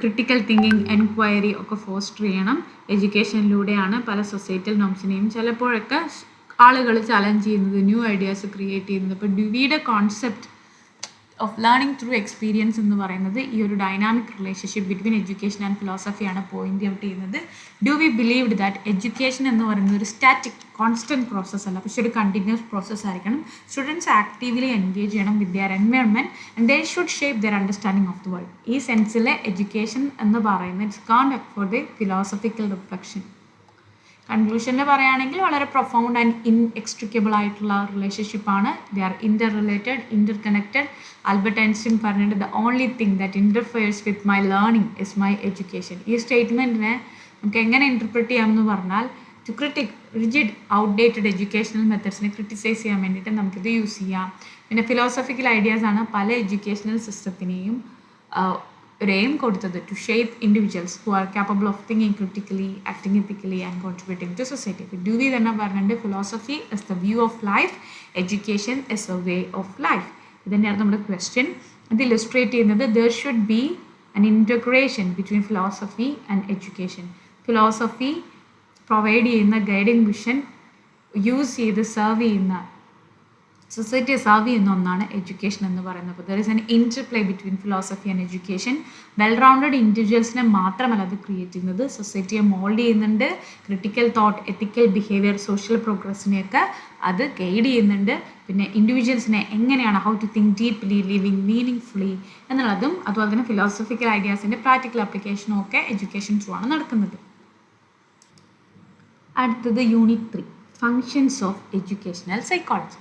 ക്രിട്ടിക്കൽ തിങ്കിങ്, എൻക്വയറി ഒക്കെ ഫോസ്റ്റർ ചെയ്യണം. എഡ്യൂക്കേഷനിലൂടെയാണ് പല സൊസൈറ്റൽ നോംസിനെയും ചിലപ്പോഴൊക്കെ ആളുകൾ ചലഞ്ച് ചെയ്യുന്നത്, ന്യൂ ഐഡിയാസ് ക്രിയേറ്റ് ചെയ്യുന്നത്. ഇപ്പോൾ ഡ്യൂവിയുടെ concept of learning through experience എന്ന് പറയുന്നത് ഈ ഒരു dynamic relationship between education and ഫിലോസഫിയാണ് പോയിന്റ് ഔട്ട് ചെയ്യുന്നത്. ഡ്യൂവി ബിലീവ്ഡ് ദാറ്റ് എഡ്യൂക്കേഷൻ എന്ന് പറയുന്നത് ഒരു സ്റ്റാറ്റിക് കോൺസ്റ്റൻറ്റ് പ്രോസസ്സ് അല്ല, പക്ഷേ ഒരു കണ്ടിന്യൂസ് പ്രോസസ്സ് ആയിരിക്കണം. സ്റ്റുഡൻസ് ആക്റ്റീവ്ലി എൻഗേജ് ചെയ്യണം with their environment and they should shape their understanding of the world. ഈ സെൻസിലെ എഡ്യൂക്കേഷൻ എന്ന് പറയുന്നത് it's called for the philosophical reflection. കൺക്ലൂഷനിൽ പറയുകയാണെങ്കിൽ വളരെ പ്രൊഫൗണ്ട് ആൻഡ് ഇൻഎക്സ്ട്രിക്കബിൾ ആയിട്ടുള്ള റിലേഷൻഷിപ്പാണ്. They are interrelated, interconnected. Albert Einstein പറഞ്ഞിട്ട് the only thing that interferes with my learning is my education. ഈ സ്റ്റേറ്റ്മെൻറ്റിനെ നമുക്ക് എങ്ങനെ ഇൻ്റർപ്രറ്റ് ചെയ്യാമെന്ന് പറഞ്ഞാൽ, to critique rigid outdated educational മെത്തേഡ്സിനെ ക്രിട്ടിസൈസ് ചെയ്യാൻ വേണ്ടിയിട്ട് നമുക്കിത് യൂസ് ചെയ്യാം. പിന്നെ ഫിലോസഫിക്കൽ ഐഡിയാസാണ് പല എഡ്യൂക്കേഷണൽ സിസ്റ്റത്തിനെയും ഒരു എയിം കൊടുത്തത്, to shape individuals who are capable of thinking critically, acting ethically and contributing to society. ഇപ്പോൾ ഡ്യൂവി തന്നെ പറഞ്ഞിട്ടുണ്ട്, philosophy is the view of life, education is a way of life. ഇത് തന്നെയാണ് നമ്മുടെ question. ഇത് illustrate ചെയ്യുന്നത് there should be an integration between philosophy and education. Philosophy provide ചെയ്യുന്ന guiding vision use ചെയ്ത് സെർവ് ചെയ്യുന്ന, സൊസൈറ്റിയെ സെർവ് ചെയ്യുന്ന ഒന്നാണ് എഡ്യൂക്കേഷൻ എന്ന് പറയുന്നത്. അപ്പോൾ there is an interplay between philosophy and education. Well rounded ഇൻഡിവിജ്വൽസിനെ മാത്രമല്ല അത് ക്രിയേറ്റ് ചെയ്യുന്നത്, സൊസൈറ്റിയെ മോൾഡ് ചെയ്യുന്നുണ്ട്. Critical thought, ethical behaviour, social പ്രോഗ്രസ്സിനെയൊക്കെ അത് ഗൈഡ് ചെയ്യുന്നുണ്ട്. പിന്നെ ഇൻഡിവിജ്വൽസിനെ എങ്ങനെയാണ് how to think deeply, living meaningfully എന്നുള്ളതും, അതുപോലെ തന്നെ ഫിലോസഫിക്കൽ ഐഡിയാസിൻ്റെ പ്രാക്ടിക്കൽ ആപ്ലിക്കേഷനും ഒക്കെ എഡ്യൂക്കേഷൻ ത്രൂ ആണ് നടക്കുന്നത്. അടുത്തത് unit 3, functions of educational psychology.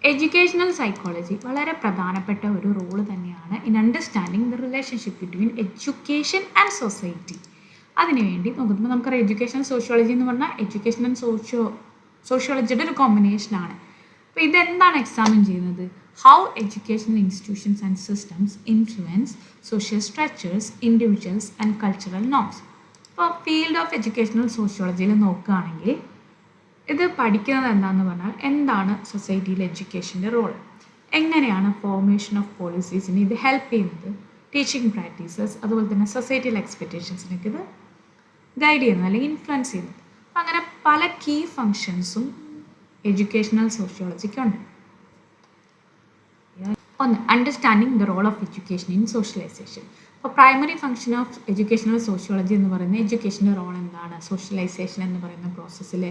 Educational psychology വളരെ പ്രധാനപ്പെട്ട ഒരു റോള് തന്നെയാണ് in understanding the relationship between education and society. അതിനുവേണ്ടി നോക്കുമ്പോൾ നമുക്കറിയാം എഡ്യൂക്കേഷൻ സോഷ്യോളജി എന്ന് പറഞ്ഞാൽ എഡ്യൂക്കേഷൻ ആൻഡ് സോഷ്യോളജിയുടെ ഒരു കോമ്പിനേഷനാണ്. അപ്പോൾ ഇതെന്താണ് എക്സാമിൻ ചെയ്യുന്നത്? How educational institutions and systems influence social structures, individuals and cultural norms. ഇപ്പോൾ ഫീൽഡ് ഓഫ് എഡ്യൂക്കേഷണൽ സോഷ്യോളജിയിൽ നോക്കുകയാണെങ്കിൽ ഇത് പഠിക്കുന്നത് എന്താണെന്ന് പറഞ്ഞാൽ എന്താണ് സൊസൈറ്റിയിൽ എഡ്യൂക്കേഷൻ്റെ റോൾ, എങ്ങനെയാണ് ഫോർമേഷൻ ഓഫ് പോളിസീസിന് ഇത് ഹെൽപ്പ് ചെയ്യുന്നത്, ടീച്ചിങ് പ്രാക്ടീസസ്, അതുപോലെ തന്നെ സൊസൈറ്റിയിൽ എക്സ്പെക്റ്റേഷൻസിനൊക്കെ ഇത് ഗൈഡ് ചെയ്യുന്നത് അല്ലെങ്കിൽ ഇൻഫ്ലുവൻസ് ചെയ്യുന്നത്. അപ്പം അങ്ങനെ പല കീ ഫങ്ഷൻസും എഡ്യൂക്കേഷണൽ സോഷ്യോളജിക്കുണ്ട്. ഒന്ന്, understanding the role of education in socialisation. അപ്പോൾ primary function of educational sociology എന്ന് പറയുന്നത് എഡ്യൂക്കേഷൻ്റെ റോൾ എന്താണ്, സോഷ്യലൈസേഷൻ എന്ന് പറയുന്ന പ്രോസസ്സിൽ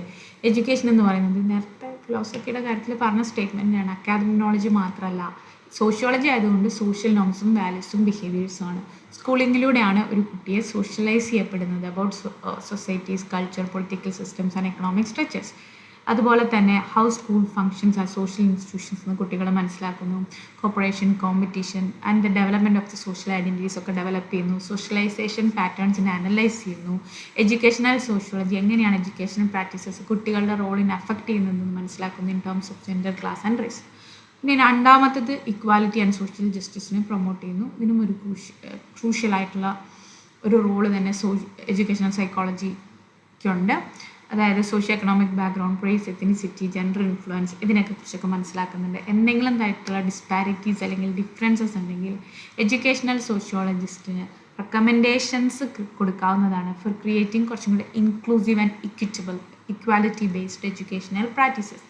എഡ്യൂക്കേഷൻ എന്ന് പറയുന്നത് നേരത്തെ ഫിലോസഫിയുടെ കാര്യത്തിൽ പറഞ്ഞ സ്റ്റേറ്റ്മെൻറ്റാണ്. അക്കാദമിക് നോളജ് മാത്രമല്ല, സോഷ്യോളജി ആയതുകൊണ്ട് സോഷ്യൽ നോംസും വാല്യൂസും ബിഹേവിയേഴ്സും ആണ്. സ്കൂളിങ്ങിലൂടെയാണ് ഒരു കുട്ടിയെ സോഷ്യലൈസ് ചെയ്യപ്പെടുന്നത് about societies, culture, political systems and economic structures. അതുപോലെ തന്നെ how school functions as social institutions എന്ന് കുട്ടികളെ മനസ്സിലാക്കുന്നു. Corporation, competition and the development of the social identities ഒക്കെ ഡെവലപ്പ് ചെയ്യുന്നു. സോഷ്യലൈസേഷൻ പാറ്റേൺസിനെ അനലൈസ് ചെയ്യുന്നു. എഡ്യൂക്കേഷണൽ സോഷ്യോളജി എങ്ങനെയാണ് എഡ്യൂക്കേഷണൽ പ്രാക്ടീസസ് കുട്ടികളുടെ റോളിനെ അഫക്റ്റ് ചെയ്യുന്നതെന്ന് മനസ്സിലാക്കുന്നു in terms of gender, class and race. പിന്നെ രണ്ടാമത്തത് ഇക്വാലിറ്റി ആൻഡ് സോഷ്യൽ ജസ്റ്റിസിനെ പ്രൊമോട്ട് ചെയ്യുന്നു. ഇതിനും ഒരു ക്രൂഷ്യലായിട്ടുള്ള ഒരു റോള് തന്നെ എഡ്യൂക്കേഷണൽ സൈക്കോളജിക്കുണ്ട്. അതായത് socio economic background, race, ethnicity, gender influence ഇതിനൊക്കെ കുറിച്ചൊക്കെ മനസ്സിലാക്കുന്നുണ്ട്. എന്തെങ്കിലും തരത്തിലുള്ള ഡിസ്പാരിറ്റീസ് അല്ലെങ്കിൽ ഡിഫറൻസസ് ഉണ്ടെങ്കിൽ എഡ്യൂക്കേഷണൽ സോഷ്യോളജിസ്റ്റിന് റെക്കമെൻഡേഷൻസ് കൊടുക്കാവുന്നതാണ് ഫോർ ക്രിയേറ്റിംഗ് കുറച്ചും കൂടി inclusive and equality based educational practices.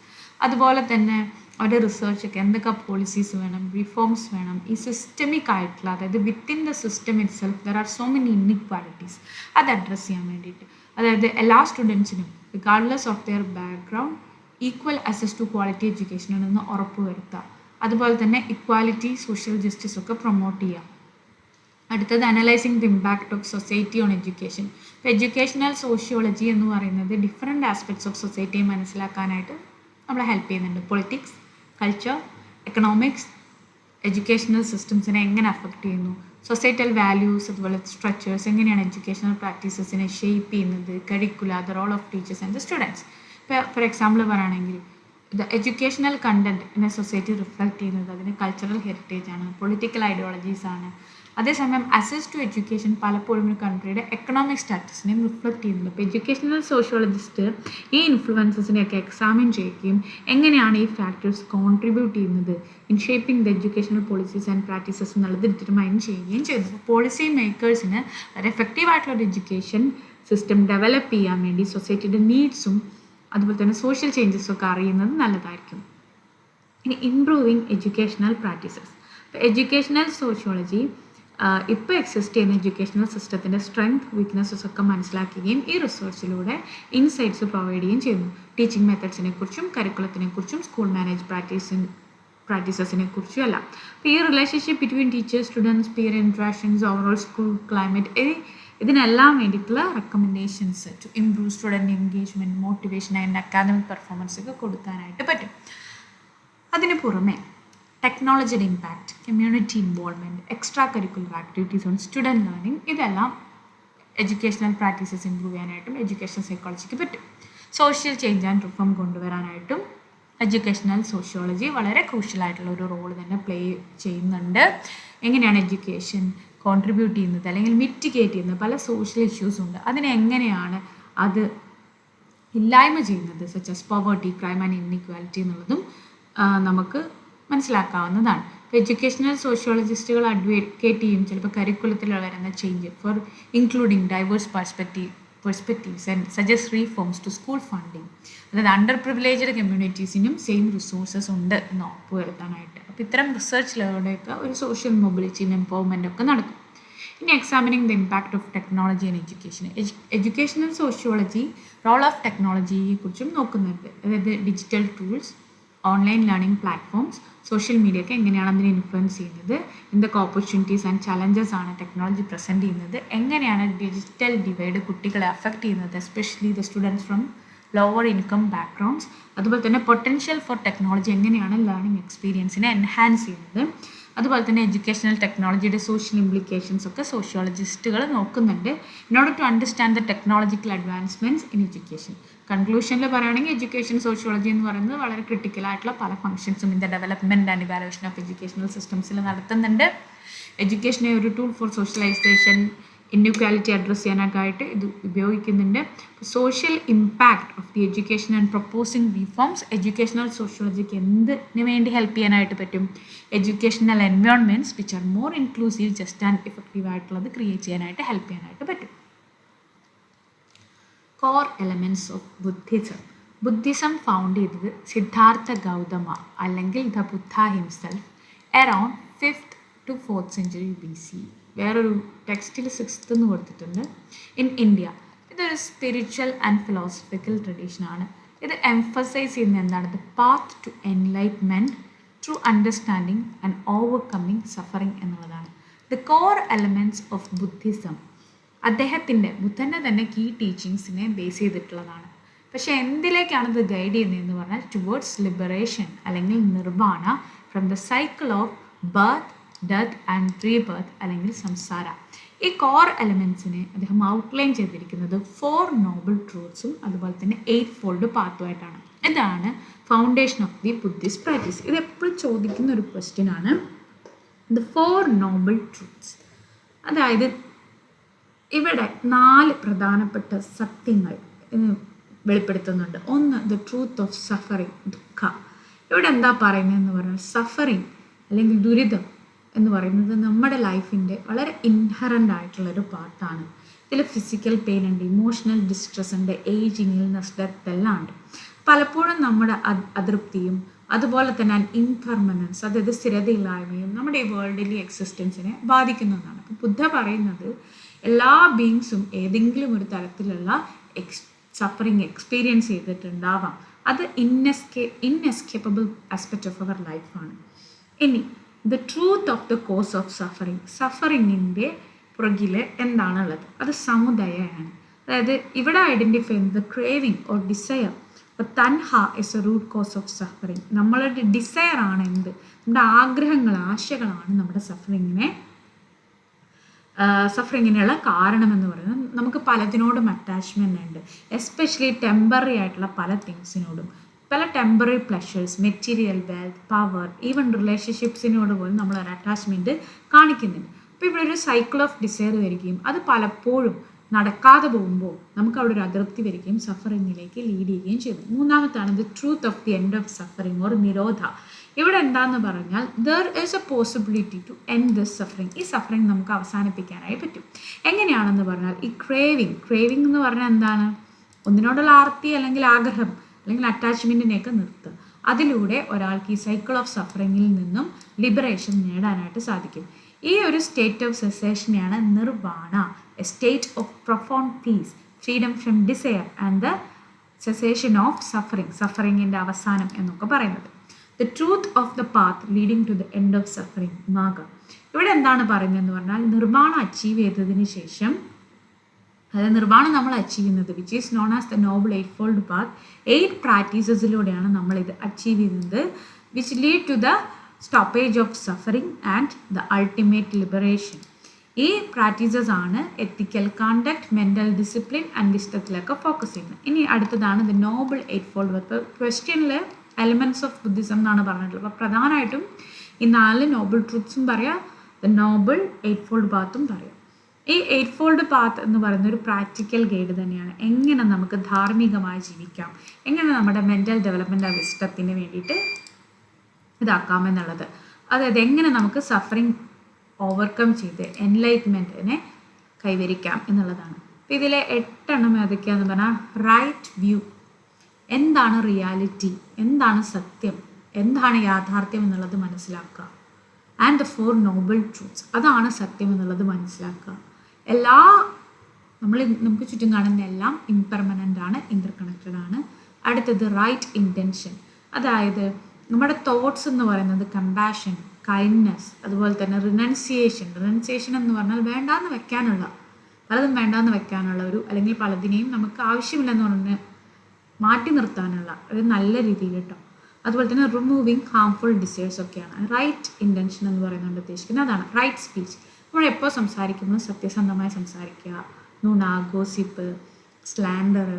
അതുപോലെ തന്നെ അവരുടെ റിസർച്ചൊക്കെ എന്തൊക്കെ പോളിസീസ് വേണം, റിഫോംസ് വേണം, ഈ സിസ്റ്റമിക് ആയിട്ടുള്ള, അതായത് within the system itself there are so many inequalities, അത് അഡ്രസ്സ് ചെയ്യാൻ വേണ്ടിയിട്ട്, അതായത് എല്ലാ സ്റ്റുഡൻസിനും regardless of their background equal access to quality education എന്ന് ഉറപ്പുവരുത്തുക. അതുപോലെ തന്നെ ഇക്വാലിറ്റി, സോഷ്യൽ ജസ്റ്റിസ് ഒക്കെ പ്രൊമോട്ട് ചെയ്യുക. അടുത്തത് analysing the impact of society on education. ഇപ്പോൾ എഡ്യൂക്കേഷണൽ സോഷ്യോളജി എന്ന് പറയുന്നത് ഡിഫറെൻറ്റ് ആസ്പെക്ട്സ് ഓഫ് സൊസൈറ്റിയെ മനസ്സിലാക്കാനായിട്ട് നമ്മളെ ഹെൽപ്പ് ചെയ്യുന്നുണ്ട്. പൊളിറ്റിക്സ്, കൾച്ചർ, എക്കണോമിക്സ്, എഡ്യൂക്കേഷണൽ സിസ്റ്റംസിനെ എങ്ങനെ അഫക്റ്റ് ചെയ്യുന്നു, സൊസൈറ്റൽ വാല്യൂസ്, അതുപോലെ സ്ട്രക്ചേഴ്സ് എങ്ങനെയാണ് എഡ്യൂക്കേഷണൽ പ്രാക്ടീസസിനെ ഷേപ്പ് ചെയ്യുന്നത്, curricula, the role of teachers and the students. ഇപ്പോൾ ഫോർ എക്സാമ്പിൾ പറയുകയാണെങ്കിൽ the educational content in a society reflect ചെയ്യുന്നത് അതിന് കൾച്ചറൽ ഹെറിറ്റേജ് ആണ്, പൊളിറ്റിക്കൽ ഐഡിയോളജീസ് ആണ്. അതേസമയം അക്സസ് ടു എഡ്യൂക്കേഷൻ പലപ്പോഴും ഒരു കൺട്രിയുടെ എക്കണോമിക് സ്റ്റാറ്റസിനെയും റിഫ്ലക്റ്റ് ചെയ്യുന്നുണ്ട്. അപ്പോൾ എഡ്യൂക്കേഷണൽ സോഷ്യോളജിസ്റ്റ് ഈ ഇൻഫ്ലുവൻസസിനെയൊക്കെ എക്സാമിൻ ചെയ്യുകയും എങ്ങനെയാണ് ഈ ഫാക്ടേഴ്സ് കോൺട്രിബ്യൂട്ട് ചെയ്യുന്നത് in shaping the educational policies and practices എന്നുള്ളത് ഡിറ്റർമൈൻ ചെയ്യുകയും ചെയ്യുന്നു. പോളിസി മേക്കേഴ്സിന് ഒരു എഫക്റ്റീവായിട്ടുള്ള എഡ്യൂക്കേഷൻ സിസ്റ്റം ഡെവലപ്പ് ചെയ്യാൻ വേണ്ടി സൊസൈറ്റിയുടെ നീഡ്സും അതുപോലെ തന്നെ സോഷ്യൽ ചേഞ്ചസും ഒക്കെ അറിയുന്നത് നല്ലതായിരിക്കും. ഇനി ഇംപ്രൂവിങ് എഡ്യൂക്കേഷണൽ പ്രാക്ടീസസ്. ഇപ്പോൾ എഡ്യൂക്കേഷണൽ സോഷ്യോളജി ഇപ്പോൾ എക്സിസ്റ്റ് ചെയ്യുന്ന എഡ്യൂക്കേഷണൽ സിസ്റ്റത്തിൻ്റെ സ്ട്രെങ്ത്, വീക്ക്നെസ്സസ് ഒക്കെ മനസ്സിലാക്കുകയും ഈ റിസർച്ചിലൂടെ ഇൻസൈറ്റ്സ് പ്രൊവൈഡ് ചെയ്യുകയും ചെയ്യുന്നു. ടീച്ചിങ് മെത്തഡ്സിനെ കുറിച്ചും കരിക്കുലത്തിനെ കുറിച്ചും സ്കൂൾ മാനേജ് പ്രാക്ടീസസിനെ കുറിച്ചും എല്ലാം. അപ്പോൾ ഈ relationship between teachers, students, peer interactions, overall school climate, ഇതിനെല്ലാം വേണ്ടിയിട്ടുള്ള recommendations to improve student engagement, motivation and academic performance ഒക്കെ കൊടുക്കാനായിട്ട് പറ്റും. അതിന് പുറമെ ടെക്നോളജിയുടെ impact, community involvement, extracurricular activities on student learning, ഇതെല്ലാം എഡ്യൂക്കേഷണൽ പ്രാക്ടീസസ് ഇമ്പ്രൂവ് ചെയ്യാനായിട്ടും എഡ്യൂക്കേഷൻ സൈക്കോളജിക്ക് പറ്റും. സോഷ്യൽ ചേഞ്ച് ആൻഡ് റിഫോം കൊണ്ടുവരാനായിട്ടും എഡ്യൂക്കേഷണൽ സോഷ്യോളജി വളരെ ക്രൂഷ്യലായിട്ടുള്ള ഒരു റോൾ തന്നെ പ്ലേ ചെയ്യുന്നുണ്ട്. എങ്ങനെയാണ് എഡ്യൂക്കേഷൻ കോൺട്രിബ്യൂട്ട് ചെയ്യുന്നത് അല്ലെങ്കിൽ മിറ്റിഗേറ്റ് ചെയ്യുന്നത്, പല സോഷ്യൽ ഇഷ്യൂസ് ഉണ്ട്, അതിനെ എങ്ങനെയാണ് അത് ഇല്ലായ്മ ചെയ്യുന്നത്, such as poverty, crime and inequality എന്നുള്ളതും നമുക്ക് മനസ്സിലാക്കാവുന്നതാണ്. ഇപ്പോൾ എഡ്യൂക്കേഷണൽ സോഷ്യോളജിസ്റ്റുകൾ അഡ്വക്കേറ്റ് ചെയ്യും ചിലപ്പോൾ കരിക്കുലത്തിൽ വരുന്ന change for including diverse perspectives and suggest reforms to school funding. അതായത് അണ്ടർ പ്രിവിലേജ്ഡ് കമ്മ്യൂണിറ്റീസിനും സെയിം റിസോഴ്സസ് ഉണ്ട് എന്ന് ഉറപ്പുവരുത്താനായിട്ട്. അപ്പോൾ ഇത്തരം റിസർച്ചിലൂടെയൊക്കെ ഒരു സോഷ്യൽ മൊബിലിറ്റിയും എംപവർമെൻറ്റും ഒക്കെ നടക്കും. ഇനി examining the impact of technology and education. Educational sociology role of ടെക്നോളജിയെക്കുറിച്ചും നോക്കുന്നുണ്ട്. അതായത് digital tools, online learning platforms, social media ഒക്കെ എങ്ങനെയാണ് അതിനെ ഇൻഫ്ലുവൻസ് ചെയ്യുന്നത്, എന്തൊക്കെ ഓപ്പർച്യൂണിറ്റീസ് ആൻഡ് ചലഞ്ചസ് ആണ് ടെക്നോളജി പ്രസൻറ്റ് ചെയ്യുന്നത്, എങ്ങനെയാണ് ഡിജിറ്റൽ ഡിവൈഡ് കുട്ടികളെ അഫക്റ്റ് ചെയ്യുന്നത്, especially the students from lower income backgrounds. അതുപോലെ തന്നെ പൊട്ടൻഷ്യൽ ഫോർ ടെക്നോളജി എങ്ങനെയാണ് ലേണിംഗ് എക്സ്പീരിയൻസിനെ എൻഹാൻസ് ചെയ്യുന്നത്. അതുപോലെ തന്നെ എഡ്യൂക്കേഷണൽ ടെക്നോളജിയുടെ സോഷ്യൽ ഇംപ്ലിക്കേഷൻസ് ഒക്കെ സോഷ്യോളജിസ്റ്റുകൾ നോക്കുന്നുണ്ട് in order to understand the technological advancements in education. കൺക്ലൂഷനിൽ പറയുകയാണെങ്കിൽ എഡ്യൂക്കേഷൻ സോഷ്യോളജി എന്ന് പറയുന്നത് വളരെ ക്രിട്ടിക്കലായിട്ടുള്ള പല ഫംഗ്ഷൻസും in the development and evaluation of educational സിസ്റ്റംസിൽ നടത്തുന്നുണ്ട്. എഡ്യൂക്കേഷനെ ഒരു tool for socialisation, inequality address ചെയ്യാനൊക്കെ ഇത് ഉപയോഗിക്കുന്നുണ്ട്. Social impact of the education and proposing reforms, educational സോഷ്യോളജിക്ക് എന്തിനു വേണ്ടി ഹെൽപ്പ് ചെയ്യാനായിട്ട് പറ്റും? Educational environments which are more inclusive, just and effective ആയിട്ടുള്ളത് ക്രിയേറ്റ് ചെയ്യാനായിട്ട് ഹെൽപ്പ് ചെയ്യാനായിട്ട് പറ്റും. Core elements of Buddhism. Buddhism found ചെയ്തത് സിദ്ധാർത്ഥ ഗൗതമ അല്ലെങ്കിൽ the Buddha himself around 5th to 4th century BC. വേറൊരു ടെക്സ്റ്റിൽ 6th എന്ന് കൊടുത്തിട്ടുണ്ട്. ഇൻ ഇന്ത്യ ഇതൊരു സ്പിരിച്വൽ ആൻഡ് ഫിലോസഫിക്കൽ ട്രഡീഷനാണ്. ഇത് എംഫസൈസ് ചെയ്യുന്ന എന്താണ്? The path to enlightenment through understanding and overcoming suffering എന്നുള്ളതാണ്. The core elements of Buddhism ബുദ്ധൻ്റെ തന്നെ കീ ടീച്ചിങ്സിനെ ബേസ് ചെയ്തിട്ടുള്ളതാണ്. പക്ഷേ എന്തിലേക്കാണ് ഇത് ഗൈഡ് ചെയ്യുന്നതെന്ന് പറഞ്ഞാൽ ടുവേർഡ്സ് ലിബറേഷൻ അല്ലെങ്കിൽ nirvana from the cycle of birth, death and rebirth അല്ലെങ്കിൽ സംസാര. ഈ കോർ എലമെൻറ്റ്സിനെ അദ്ദേഹം ഔട്ട്ലൈൻ ചെയ്തിരിക്കുന്നത് 4 നോബിൾ ട്രൂത്ത്സും അതുപോലെ തന്നെ 8 ഫോൾഡ് പാത്തുമായിട്ടാണ്. ഇതാണ് foundation of the Buddhist practice. ഇത് എപ്പോഴും ചോദിക്കുന്ന ഒരു ക്വസ്റ്റ്യൻ ആണ്. ദ 4 നോബിൾ ട്രൂത്ത്സ്, അതായത് ഇവിടെ 4 പ്രധാനപ്പെട്ട സത്യങ്ങൾ വെളിപ്പെടുത്തുന്നുണ്ട്. ഒന്ന്, ദ ട്രൂത്ത് ഓഫ് സഫറിങ്, ദുഃഖ. ഇവിടെ എന്താ പറയുന്നതെന്ന് പറഞ്ഞാൽ സഫറിങ് അല്ലെങ്കിൽ ദുരിതം എന്ന് പറയുന്നത് നമ്മുടെ ലൈഫിൻ്റെ വളരെ ഇൻഹറൻ്റ് ആയിട്ടുള്ളൊരു പാർട്ടാണ്. ഇതിൽ ഫിസിക്കൽ പെയിൻ ഉണ്ട്, ഇമോഷണൽ ഡിസ്ട്രെസ് ഉണ്ട്, ഏജിങ്, ഇൽനെസ്, ഡെത്ത് എല്ലാം ഉണ്ട്. പലപ്പോഴും നമ്മുടെ അതൃപ്തിയും അതുപോലെ തന്നെ ഇൻപെർമനൻസ്, അതായത് സ്ഥിരതയില്ലായ്മയും നമ്മുടെ ഈ വേൾഡിലെ എക്സിസ്റ്റൻസിനെ ബാധിക്കുന്നതാണ്. അപ്പോൾ ബുദ്ധ പറയുന്നത് എല്ലാ ബീങ്സും ഏതെങ്കിലും ഒരു തരത്തിലുള്ള സഫറിങ് എക്സ്പീരിയൻസ് ചെയ്തിട്ടുണ്ടാവാം. അത് ഇൻഎസ്കേപ്പബിൾ ആസ്പെക്റ്റ് ഓഫ് അവർ ലൈഫാണ്. ഇനി the truth of the cause of suffering, സഫറിങ്ങിൻ്റെ പുറകിൽ എന്താണുള്ളത്? അത് സമുദയമാണ്. അതായത് ഇവിടെ ഐഡൻറ്റിഫൈ ചെയ്യുന്നത് ക്രേവിങ് ഓർ ഡിസയർ. അപ്പോൾ tanha is a root cause of suffering. നമ്മളുടെ ഡിസയർ ആണ് എന്ത്? നമ്മുടെ ആഗ്രഹങ്ങൾ, ആശകളാണ് നമ്മുടെ സഫറിങ്ങിനുള്ള കാരണമെന്ന് പറയുന്നത്. നമുക്ക് പലതിനോടും അറ്റാച്ച്മെൻ്റ് ഉണ്ട്, എസ്പെഷ്യലി ടെമ്പററി ആയിട്ടുള്ള പല തിങ്സിനോടും. പല temporary pleasures, material, wealth, power, even റിലേഷൻഷിപ്സിനോട് പോലും നമ്മളൊരു അറ്റാച്ച്മെൻറ്റ് കാണിക്കുന്നുണ്ട്. അപ്പോൾ ഇവിടെ ഒരു സൈക്കിൾ ഓഫ് ഡിസയർ വരികയും അത് പലപ്പോഴും നടക്കാതെ പോകുമ്പോൾ നമുക്ക് അവിടെ ഒരു അതൃപ്തി വരികയും സഫറിങ്ങിലേക്ക് ലീഡ് ചെയ്യുകയും ചെയ്തു. മൂന്നാമത്താണ് the truth of the end of suffering or nirodha. ഇവിടെ എന്താണെന്ന് പറഞ്ഞാൽ there is a possibility to end this suffering. ഈ സഫറിങ് നമുക്ക് അവസാനിപ്പിക്കാനായി പറ്റും. എങ്ങനെയാണെന്ന് പറഞ്ഞാൽ ഈ ക്രേവിങ് എന്ന് പറഞ്ഞാൽ എന്താണ്? ഒന്നിനോടുള്ള ആർത്തി അല്ലെങ്കിൽ ആഗ്രഹം അല്ലെങ്കിൽ അറ്റാച്ച്മെൻറ്റിനെയൊക്കെ നിർത്തുക. അതിലൂടെ ഒരാൾക്ക് ഈ സൈക്കിൾ ഓഫ് സഫറിങ്ങിൽ നിന്നും ലിബറേഷൻ നേടാനായിട്ട് സാധിക്കും. ഈ ഒരു സ്റ്റേറ്റ് ഓഫ് സെസേഷനെയാണ് nirvana, a state of profound peace, freedom from desire and the cessation of സഫറിങ്ങിൻ്റെ അവസാനം എന്നൊക്കെ പറയുന്നത്. The truth of the path leading to the end of suffering, magga. ഇവിടെ എന്താണ് പറയുന്നതെന്ന് പറഞ്ഞാൽ നിർവാണ അച്ചീവ് ചെയ്തതിന് ശേഷം, അതായത് നിർവാണം നമ്മൾ അച്ചീവ് ചെയ്യുന്നത് which is known as the noble 8 fold path, 8 പ്രാക്ടീസസിലൂടെയാണ് നമ്മളിത് അച്ചീവ് ചെയ്യുന്നത്, which lead to the stoppage of suffering and the ultimate liberation. ഈ പ്രാക്ടീസസ് ആണ് ethical conduct, mental discipline and വിസ്റ്റത്തിലൊക്കെ ഫോക്കസ് ചെയ്യുന്നത്. ഇനി അടുത്തതാണ് ദ നോബിൾ 8 ഫോൾഡ് പാത്ത്. ഇപ്പോൾ ക്വസ്റ്റ്യനിൽ എലമെൻറ്റ്സ് ഓഫ് ബുദ്ധിസം എന്നാണ് പറഞ്ഞിട്ടുള്ളത്. അപ്പോൾ പ്രധാനമായിട്ടും ഈ 4 നോബിൾ ട്രൂത്ത്സും പറയാം, ദ നോബിൾ 8 ഫോൾഡ് പാത്തും പറയാം. ഈ 8 ഫോൾഡ് പാത്ത് എന്ന് പറയുന്ന ഒരു പ്രാക്ടിക്കൽ ഗൈഡ് തന്നെയാണ്. എങ്ങനെ നമുക്ക് ധാർമ്മികമായി ജീവിക്കാം, എങ്ങനെ നമ്മുടെ മെൻ്റൽ ഡെവലപ്മെൻ്റ് വിസ്റ്റത്തിന് വേണ്ടിയിട്ട് ഇതാക്കാമെന്നുള്ളത്, അതായത് എങ്ങനെ നമുക്ക് സഫറിങ് ഓവർകം ചെയ്ത് എൻലൈറ്റ്മെൻറ്റിനെ കൈവരിക്കാം എന്നുള്ളതാണ്. അപ്പോൾ ഇതിലെ 8 എണ്ണം ഏതൊക്കെയാണെന്ന് പറഞ്ഞാൽ റൈറ്റ് വ്യൂ, എന്താണ് റിയാലിറ്റി, എന്താണ് സത്യം, എന്താണ് യാഥാർത്ഥ്യം എന്നുള്ളത് മനസ്സിലാക്കുക. ആൻഡ് ദ 4 നോബിൾ ട്രൂത്ത്സ്, അതാണ് സത്യം എന്നുള്ളത് മനസ്സിലാക്കുക. നമുക്ക് ചുറ്റും കാണുന്ന എല്ലാം ഇംപെർമനൻ്റ് ആണ്, ഇൻ്റർകണക്റ്റഡ് ആണ്. അടുത്തത് റൈറ്റ് ഇൻറ്റൻഷൻ, അതായത് നമ്മുടെ തോട്ട്സ് എന്ന് പറയുന്നത് കമ്പാഷൻ, കൈൻഡ്നെസ്, അതുപോലെ തന്നെ റിനൗൺസിയേഷൻ എന്ന് പറഞ്ഞാൽ പലതും വേണ്ടാന്ന് വെക്കാനുള്ള അല്ലെങ്കിൽ പലതിനെയും നമുക്ക് ആവശ്യമില്ലെന്ന് പറഞ്ഞ് മാറ്റി നിർത്താനുള്ള ഒരു നല്ല രീതിയിൽ കേട്ടോ. അതുപോലെ തന്നെ റിമൂവിങ് ഹാംഫുൾ ഡിസൈഴ്സ് ഒക്കെയാണ്. റൈറ്റ് ഇൻറ്റൻഷൻ എന്ന് പറയുന്നത് ഉദ്ദേശിക്കുന്നത് അതാണ്. റൈറ്റ് സ്പീച്ച്, നമ്മൾ എപ്പോൾ സംസാരിക്കുമ്പോൾ സത്യസന്ധമായി സംസാരിക്കുക, നുണ, ഗോസിപ്പ്, സ്ലാൻഡർ,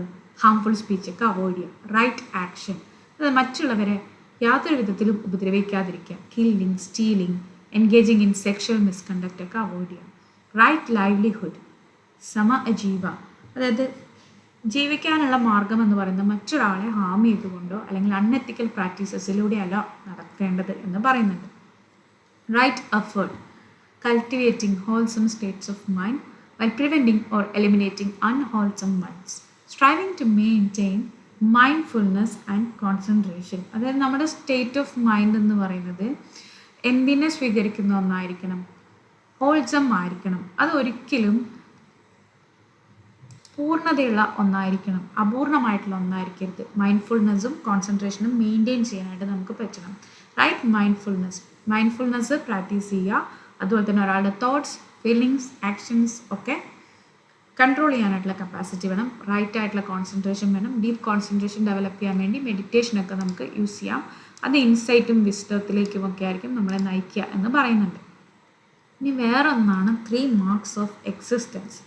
ഹാംഫുൾ സ്പീച്ചൊക്കെ അവോയ്ഡ് ചെയ്യുക. റൈറ്റ് ആക്ഷൻ, അത് മറ്റുള്ളവരെ യാതൊരു വിധത്തിലും ഉപദ്രവിക്കാതിരിക്കുക. Killing, stealing, engaging in sexual misconduct ഒക്കെ അവോയ്ഡ് ചെയ്യുക. റൈറ്റ് ലൈവ്ലിഹുഡ്, സമഅജീവ, അതായത് ജീവിക്കാനുള്ള മാർഗം എന്ന് പറയുന്നത് മറ്റൊരാളെ ഹാം ചെയ്തുകൊണ്ടോ അല്ലെങ്കിൽ അൺഎത്തിക്കൽ പ്രാക്ടീസസിലൂടെയല്ല നടക്കേണ്ടത് എന്ന് പറയുന്നുണ്ട്. Right effort, cultivating wholesome states of mind while preventing or eliminating unwholesome minds. Striving to maintain mindfulness and concentration, അതായത് നമ്മുടെ സ്റ്റേറ്റ് ഓഫ് മൈൻഡ് എന്ന് പറയുന്നത് എന്തിനെ സ്വീകരിക്കുന്ന ഒന്നായിരിക്കണം, ഹോൾസം ആയിരിക്കണം. അത് ഒരിക്കലും പൂർണ്ണതയുള്ള ഒന്നായിരിക്കണം, അപൂർണമായിട്ടുള്ള ഒന്നായിരിക്കരുത്. മൈൻഡ്ഫുൾനെസ്സും കോൺസെൻട്രേഷനും മെയിൻറ്റെയിൻ ചെയ്യാനായിട്ട് നമുക്ക് പറ്റണം. റൈറ്റ് മൈൻഡ്ഫുൾനെസ് പ്രാക്ടീസ് ചെയ്യുക. അതുപോലെ തന്നെ ഒരാളുടെ തോട്ട്സ്, ഫീലിങ്സ്, ആക്ഷൻസ് ഒക്കെ കൺട്രോൾ ചെയ്യാനായിട്ടുള്ള കപ്പാസിറ്റി വേണം. റൈറ്റ് ആയിട്ടുള്ള കോൺസെൻട്രേഷൻ വേണം. ഡീപ്പ് കോൺസെൻട്രേഷൻ ഡെവലപ്പ് ചെയ്യാൻ വേണ്ടി മെഡിറ്റേഷനൊക്കെ നമുക്ക് യൂസ് ചെയ്യാം. അത് ഇൻസൈറ്റും വിസ്ഡത്തിലേക്കും ഒക്കെ ആയിരിക്കും നമ്മളെ നയിക്കുക എന്ന് പറയുന്നുണ്ട്. ഇനി വേറൊന്നാണ് 3 marks ഓഫ് എക്സിസ്റ്റൻസ്.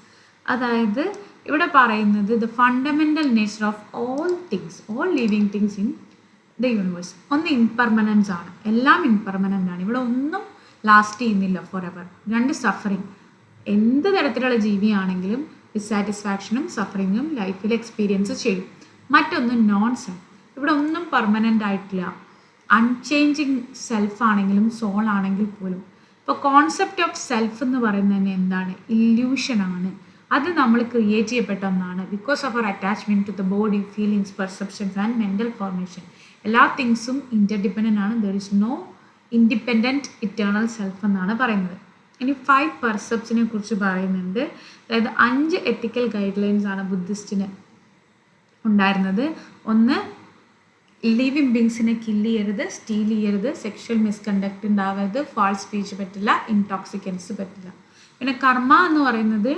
അതായത് ഇവിടെ പറയുന്നത് the fundamental nature of all living things in the universe. ഒന്ന് ഇംപെർമനൻസ് ആണ്, എല്ലാം ഇംപെർമനൻ്റ് ആണ്, ഇവിടെ ഒന്നും ലാസ്റ്റ് ചെയ്യുന്നില്ല ഫോർ എവർ. 2 സഫറിങ്, എന്ത് തരത്തിലുള്ള ജീവിയാണെങ്കിലും ഡിസാറ്റിസ്ഫാക്ഷനും സഫറിങ്ങും ലൈഫിൽ എക്സ്പീരിയൻസ് ചെയ്യും. മറ്റൊന്ന് നോൺ സെൽഫ്, ഇവിടെ ഒന്നും പെർമനൻ്റ് ആയിട്ടില്ല, അൺചേഞ്ചിങ് സെൽഫ് ആണെങ്കിലും സോൾ ആണെങ്കിൽ പോലും. ഇപ്പോൾ കോൺസെപ്റ്റ് ഓഫ് സെൽഫ് എന്ന് പറയുന്നത് തന്നെ എന്താണ്, ഇല്യൂഷനാണ്. അത് നമ്മൾ ക്രിയേറ്റ് ചെയ്യപ്പെട്ട ഒന്നാണ്. Because of our attachment to the body, feelings, perceptions and mental formation. എല്ലാ തിങ്സും ഇൻ്റർഡിപെൻഡൻ്റ് ആണ്. There is no independent eternal self എന്നാണ് പറയുന്നത്. ഇനി 5 പെർസെപ്റ്റ്സിനെ കുറിച്ച് പറയുന്നുണ്ട്. അതായത് 5 എത്തിക്കൽ ഗൈഡ് ലൈൻസ് ആണ് ബുദ്ധിസ്റ്റിന് ഉണ്ടായിരുന്നത്. ഒന്ന്, ലിവിങ് ബീങ്സിനെ കില്ല് ചെയ്യരുത്, സ്റ്റീൽ ചെയ്യരുത്, സെക്ഷൽ മിസ്കണ്ടക്റ്റ് ഉണ്ടാവരുത്, ഫാൾസ് സ്പീച്ച് പറ്റില്ല, ഇൻടോക്സിക്കൻസ് പറ്റില്ല. പിന്നെ കർമ്മ എന്ന് പറയുന്നത്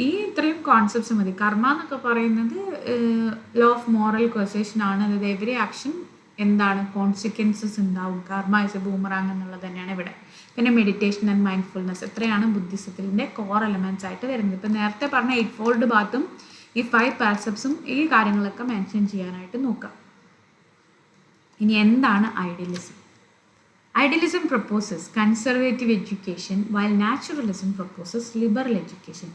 ഈ ഇത്രയും കോൺസെപ്റ്റ്സ് മതി. കർമ്മ എന്നൊക്കെ പറയുന്നത് ലോ ഓഫ് മോറൽ കോസേഷൻ ആണ്. അതായത് എവറി ആക്ഷൻ എന്താണ്, കോൺസിക്വൻസസ് ഉണ്ടാവും. കർമ്മ ഇസ് എ ബൂമറാങ് എന്നുള്ളത് തന്നെയാണ് ഇവിടെ. പിന്നെ മെഡിറ്റേഷൻ ആൻഡ് മൈൻഡ്ഫുൾനെസ് എത്രയാണ് ബുദ്ധിസത്തിൻ്റെ കോർ എലമെൻറ്റ്സ് ആയിട്ട് വരുന്നത്. ഇപ്പം നേരത്തെ പറഞ്ഞ 8-fold ബാത്തും ഈ 5 പെർസെപ്റ്റ്സും ഈ കാര്യങ്ങളൊക്കെ മെൻഷൻ ചെയ്യാനായിട്ട് നോക്കാം. ഇനി എന്താണ് idealism? Idealism proposes conservative education while naturalism proposes liberal education.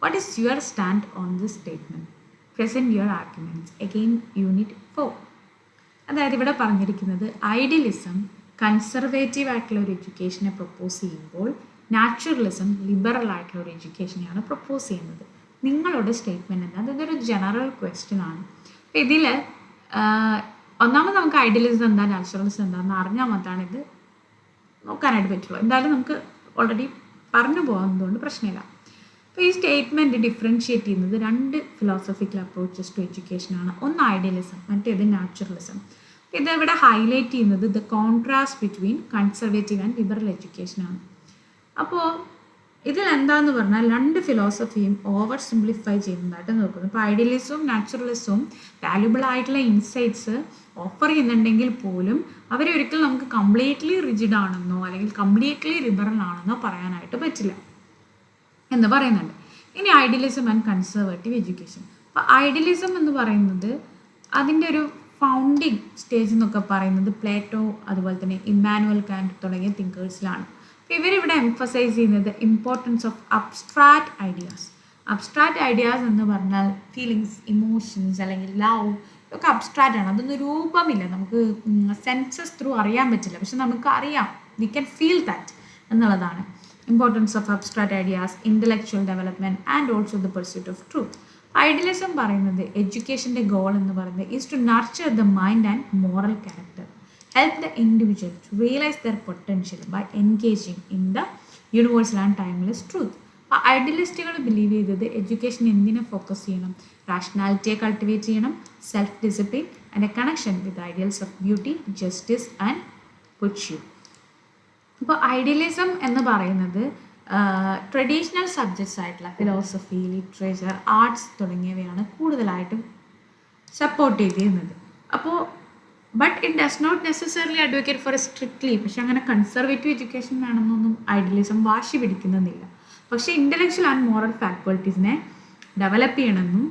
What is your stand on this statement? Present your arguments. Again unit 4. അതായത് ഇവിടെ പറഞ്ഞിരിക്കുന്നത് ഐഡിയലിസം കൺസർവേറ്റീവ് ആയിട്ടുള്ള ഒരു എഡ്യൂക്കേഷനെ പ്രപ്പോസ് ചെയ്യുമ്പോൾ നാച്ചുറലിസം ലിബറൽ ആയിട്ടുള്ള ഒരു എഡ്യൂക്കേഷനെയാണ് പ്രപ്പോസ് ചെയ്യുന്നത്. നിങ്ങളുടെ സ്റ്റേറ്റ്മെൻറ്റ് എന്താ? അതൊരു ജനറൽ ക്വസ്റ്റ്യൻ ആണ്. അപ്പോൾ ഇതിൽ ഒന്നാമത് നമുക്ക് ഐഡിയലിസം എന്താ, നാച്ചുറലിസം എന്താണെന്ന് അറിഞ്ഞാൽ മാത്രമാണ് ഇത് നോക്കാനായിട്ട് പറ്റുള്ളൂ. എന്തായാലും നമുക്ക് ഓൾറെഡി പറഞ്ഞു പോകുന്നതുകൊണ്ട് പ്രശ്നമില്ല. അപ്പോൾ ഈ സ്റ്റേറ്റ്മെൻറ്റ് ഡിഫറൻഷിയേറ്റ് ചെയ്യുന്നത് 2 ഫിലോസഫിക്കൽ അപ്രോച്ചസ് ടു എഡ്യൂക്കേഷനാണ്. ഒന്ന് ഐഡിയലിസം, മറ്റേത് നാച്ചുറലിസം. ഇത് ഇവിടെ ഹൈലൈറ്റ് ചെയ്യുന്നത് the contrast between conservative and liberal എഡ്യൂക്കേഷനാണ്. അപ്പോൾ ഇതിൽ എന്താന്ന് പറഞ്ഞാൽ 2 ഫിലോസഫിയും ഓവർ സിംപ്ലിഫൈ ചെയ്യുന്നതായിട്ട് നോക്കുന്നു. ഇപ്പോൾ ഐഡിയലിസവും നാച്ചുറലിസവും വാല്യുബിൾ ആയിട്ടുള്ള ഇൻസൈറ്റ്സ് ഓഫർ ചെയ്യുന്നുണ്ടെങ്കിൽ പോലും അവരെ ഒരിക്കലും നമുക്ക് കംപ്ലീറ്റ്ലി റിജിഡ് ആണെന്നോ അല്ലെങ്കിൽ കംപ്ലീറ്റ്ലി ലിബറൽ ആണെന്നോ പറയാനായിട്ട് പറ്റില്ല എന്ന് പറയുന്നുണ്ട്. ഇനി ഐഡിയലിസം ആൻഡ് കൺസർവേറ്റീവ് എഡ്യൂക്കേഷൻ. അപ്പോൾ ഐഡിയലിസം എന്ന് പറയുന്നത് അതിൻ്റെ ഒരു ഫൗണ്ടിങ് സ്റ്റേജ് എന്നൊക്കെ പറയുന്നത് പ്ലേറ്റോ, അതുപോലെ തന്നെ ഇമ്മാനുവൽ കാന്റ് തുടങ്ങിയ തിങ്കേഴ്സിലാണ്. അപ്പോൾ ഇവരിവിടെ എംഫസൈസ് ചെയ്യുന്നത് importance of abstract ideas. Abstract ideas എന്ന് പറഞ്ഞാൽ ഫീലിങ്സ്, ഇമോഷൻസ് അല്ലെങ്കിൽ ലവ് ഇതൊക്കെ അബ്സ്ട്രാക്റ്റ് ആണ്. അതൊന്നും രൂപമില്ല, നമുക്ക് സെൻസസ് ത്രൂ അറിയാൻ പറ്റില്ല, പക്ഷെ നമുക്ക് അറിയാം, വി ക്യാൻ ഫീൽ ദാറ്റ് എന്നുള്ളതാണ്. Importance of abstract ideas, intellectual development and also the pursuit of truth. Idealism പറയുന്നത് എഡ്യൂക്കേഷൻ്റെ ഗോൾ എന്ന് പറയുന്നത് is to nurture the mind and moral character, help the individual to realize their potential by engaging in the universal and timeless truth. അപ്പോൾ ഐഡിയലിസ്റ്റുകൾ believe ചെയ്തത് education എന്തിനെ focus ചെയ്യണം, റാഷണാലിറ്റിയെ കൾട്ടിവേറ്റ് ചെയ്യണം, self discipline and a connection with ideals of beauty, justice and virtue. അപ്പോൾ idealism എന്ന് പറയുന്നത് ട്രഡീഷണൽ സബ്ജക്ട്സ് ആയിട്ടുള്ള ഫിലോസഫി, ലിറ്ററേച്ചർ, ആർട്സ് തുടങ്ങിയവയാണ് കൂടുതലായിട്ടും സപ്പോർട്ട് ചെയ്തിരുന്നത്. അപ്പോൾ but it does not necessarily advocate for a strictly, പക്ഷെ അങ്ങനെ കൺസർവേറ്റീവ് എഡ്യൂക്കേഷൻ വേണമെന്നൊന്നും ഐഡിയലിസം വാശി പിടിക്കുന്നില്ല. പക്ഷേ ഇൻ്റലക്ച്വൽ ആൻഡ് മോറൽ ഫാക്കൾട്ടീസിനെ ഡെവലപ്പ് ചെയ്യണമെന്നും